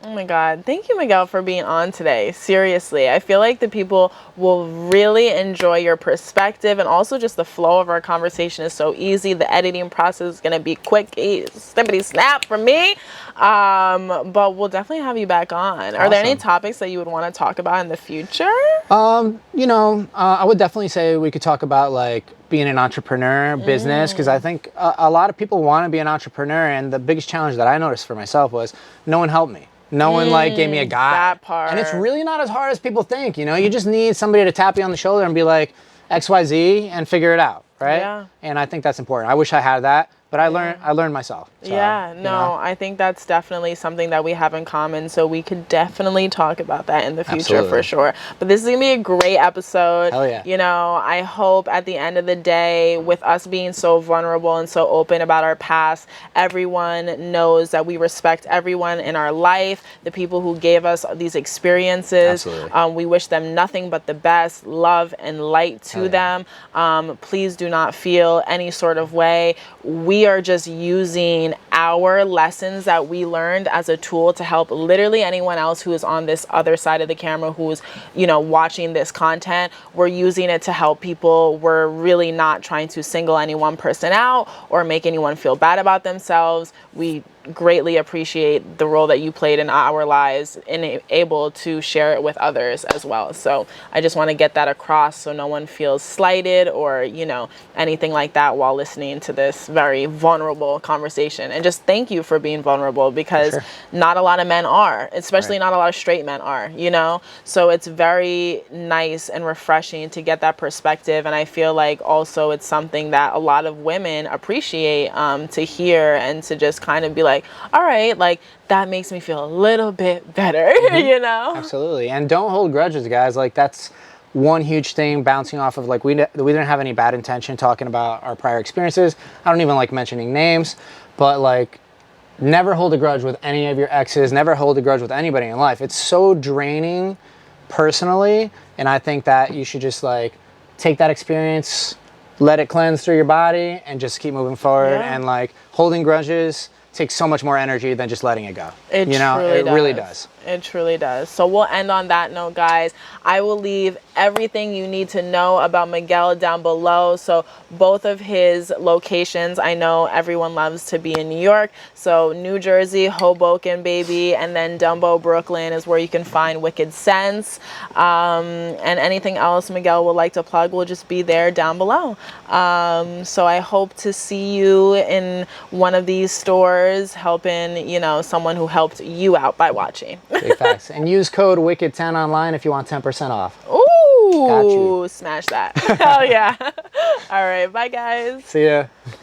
Oh my God. Thank you, Miguel, for being on today. Seriously. I feel like the people will really enjoy your perspective, and also just the flow of our conversation is so easy. The editing process is going to be quick, snippety snap for me. But we'll definitely have you back on. Awesome. Are there any topics that you would want to talk about in the future? You know, I would definitely say we could talk about like being an entrepreneur, business, because I think a lot of people want to be an entrepreneur, and the biggest challenge that I noticed for myself was no one helped me. No one like gave me a guide. That part. And it's really not as hard as people think, you know? You just need somebody to tap you on the shoulder and be like, XYZ, and figure it out, right? Yeah. And I think that's important. I wish I had that, but I learned myself. So, yeah, no, you know? I think that's definitely something that we have in common. So we could definitely talk about that in the future. Absolutely. For sure. But this is going to be a great episode. Hell yeah. You know, I hope at the end of the day, with us being so vulnerable and so open about our past, everyone knows that we respect everyone in our life, the people who gave us these experiences. Absolutely. We wish them nothing but the best, love and light to them. Please do not feel any sort of way. We are just using our lessons that we learned as a tool to help literally anyone else who is on this other side of the camera, who's, you know, watching this content. We're using it to help people. We're really not trying to single any one person out or make anyone feel bad about themselves. We greatly appreciate the role that you played in our lives and able to share it with others as well. So I just want to get that across so no one feels slighted or, you know, anything like that while listening to this very vulnerable conversation. And just thank you for being vulnerable, because not a lot of men are, especially not a lot of straight men are, you know? So it's very nice and refreshing to get that perspective. And I feel like also it's something that a lot of women appreciate to hear, and to just kind of be like, all right, like that makes me feel a little bit better, you know? Absolutely. And don't hold grudges, guys. Like that's one huge thing, bouncing off of like we didn't have any bad intention talking about our prior experiences. I don't even like mentioning names, but like never hold a grudge with any of your exes. Never hold a grudge with anybody in life. It's so draining personally. And I think that you should just like take that experience, let it cleanse through your body, and just keep moving forward. And like holding grudges takes so much more energy than just letting it go. It really does. It truly does. So we'll end on that note, guys. I will leave everything you need to know about Miguel down below. So both of his locations, I know everyone loves to be in New York. So New Jersey, Hoboken, baby, and then DUMBO, Brooklyn is where you can find Wicked Sense. And anything else Miguel would like to plug will just be there down below. So I hope to see you in one of these stores helping, you know, someone who helped you out by watching. Big facts. And use code WICKED10 online if you want 10% off. Ooh, got you. Smash that. Hell yeah. All right, bye guys. See ya.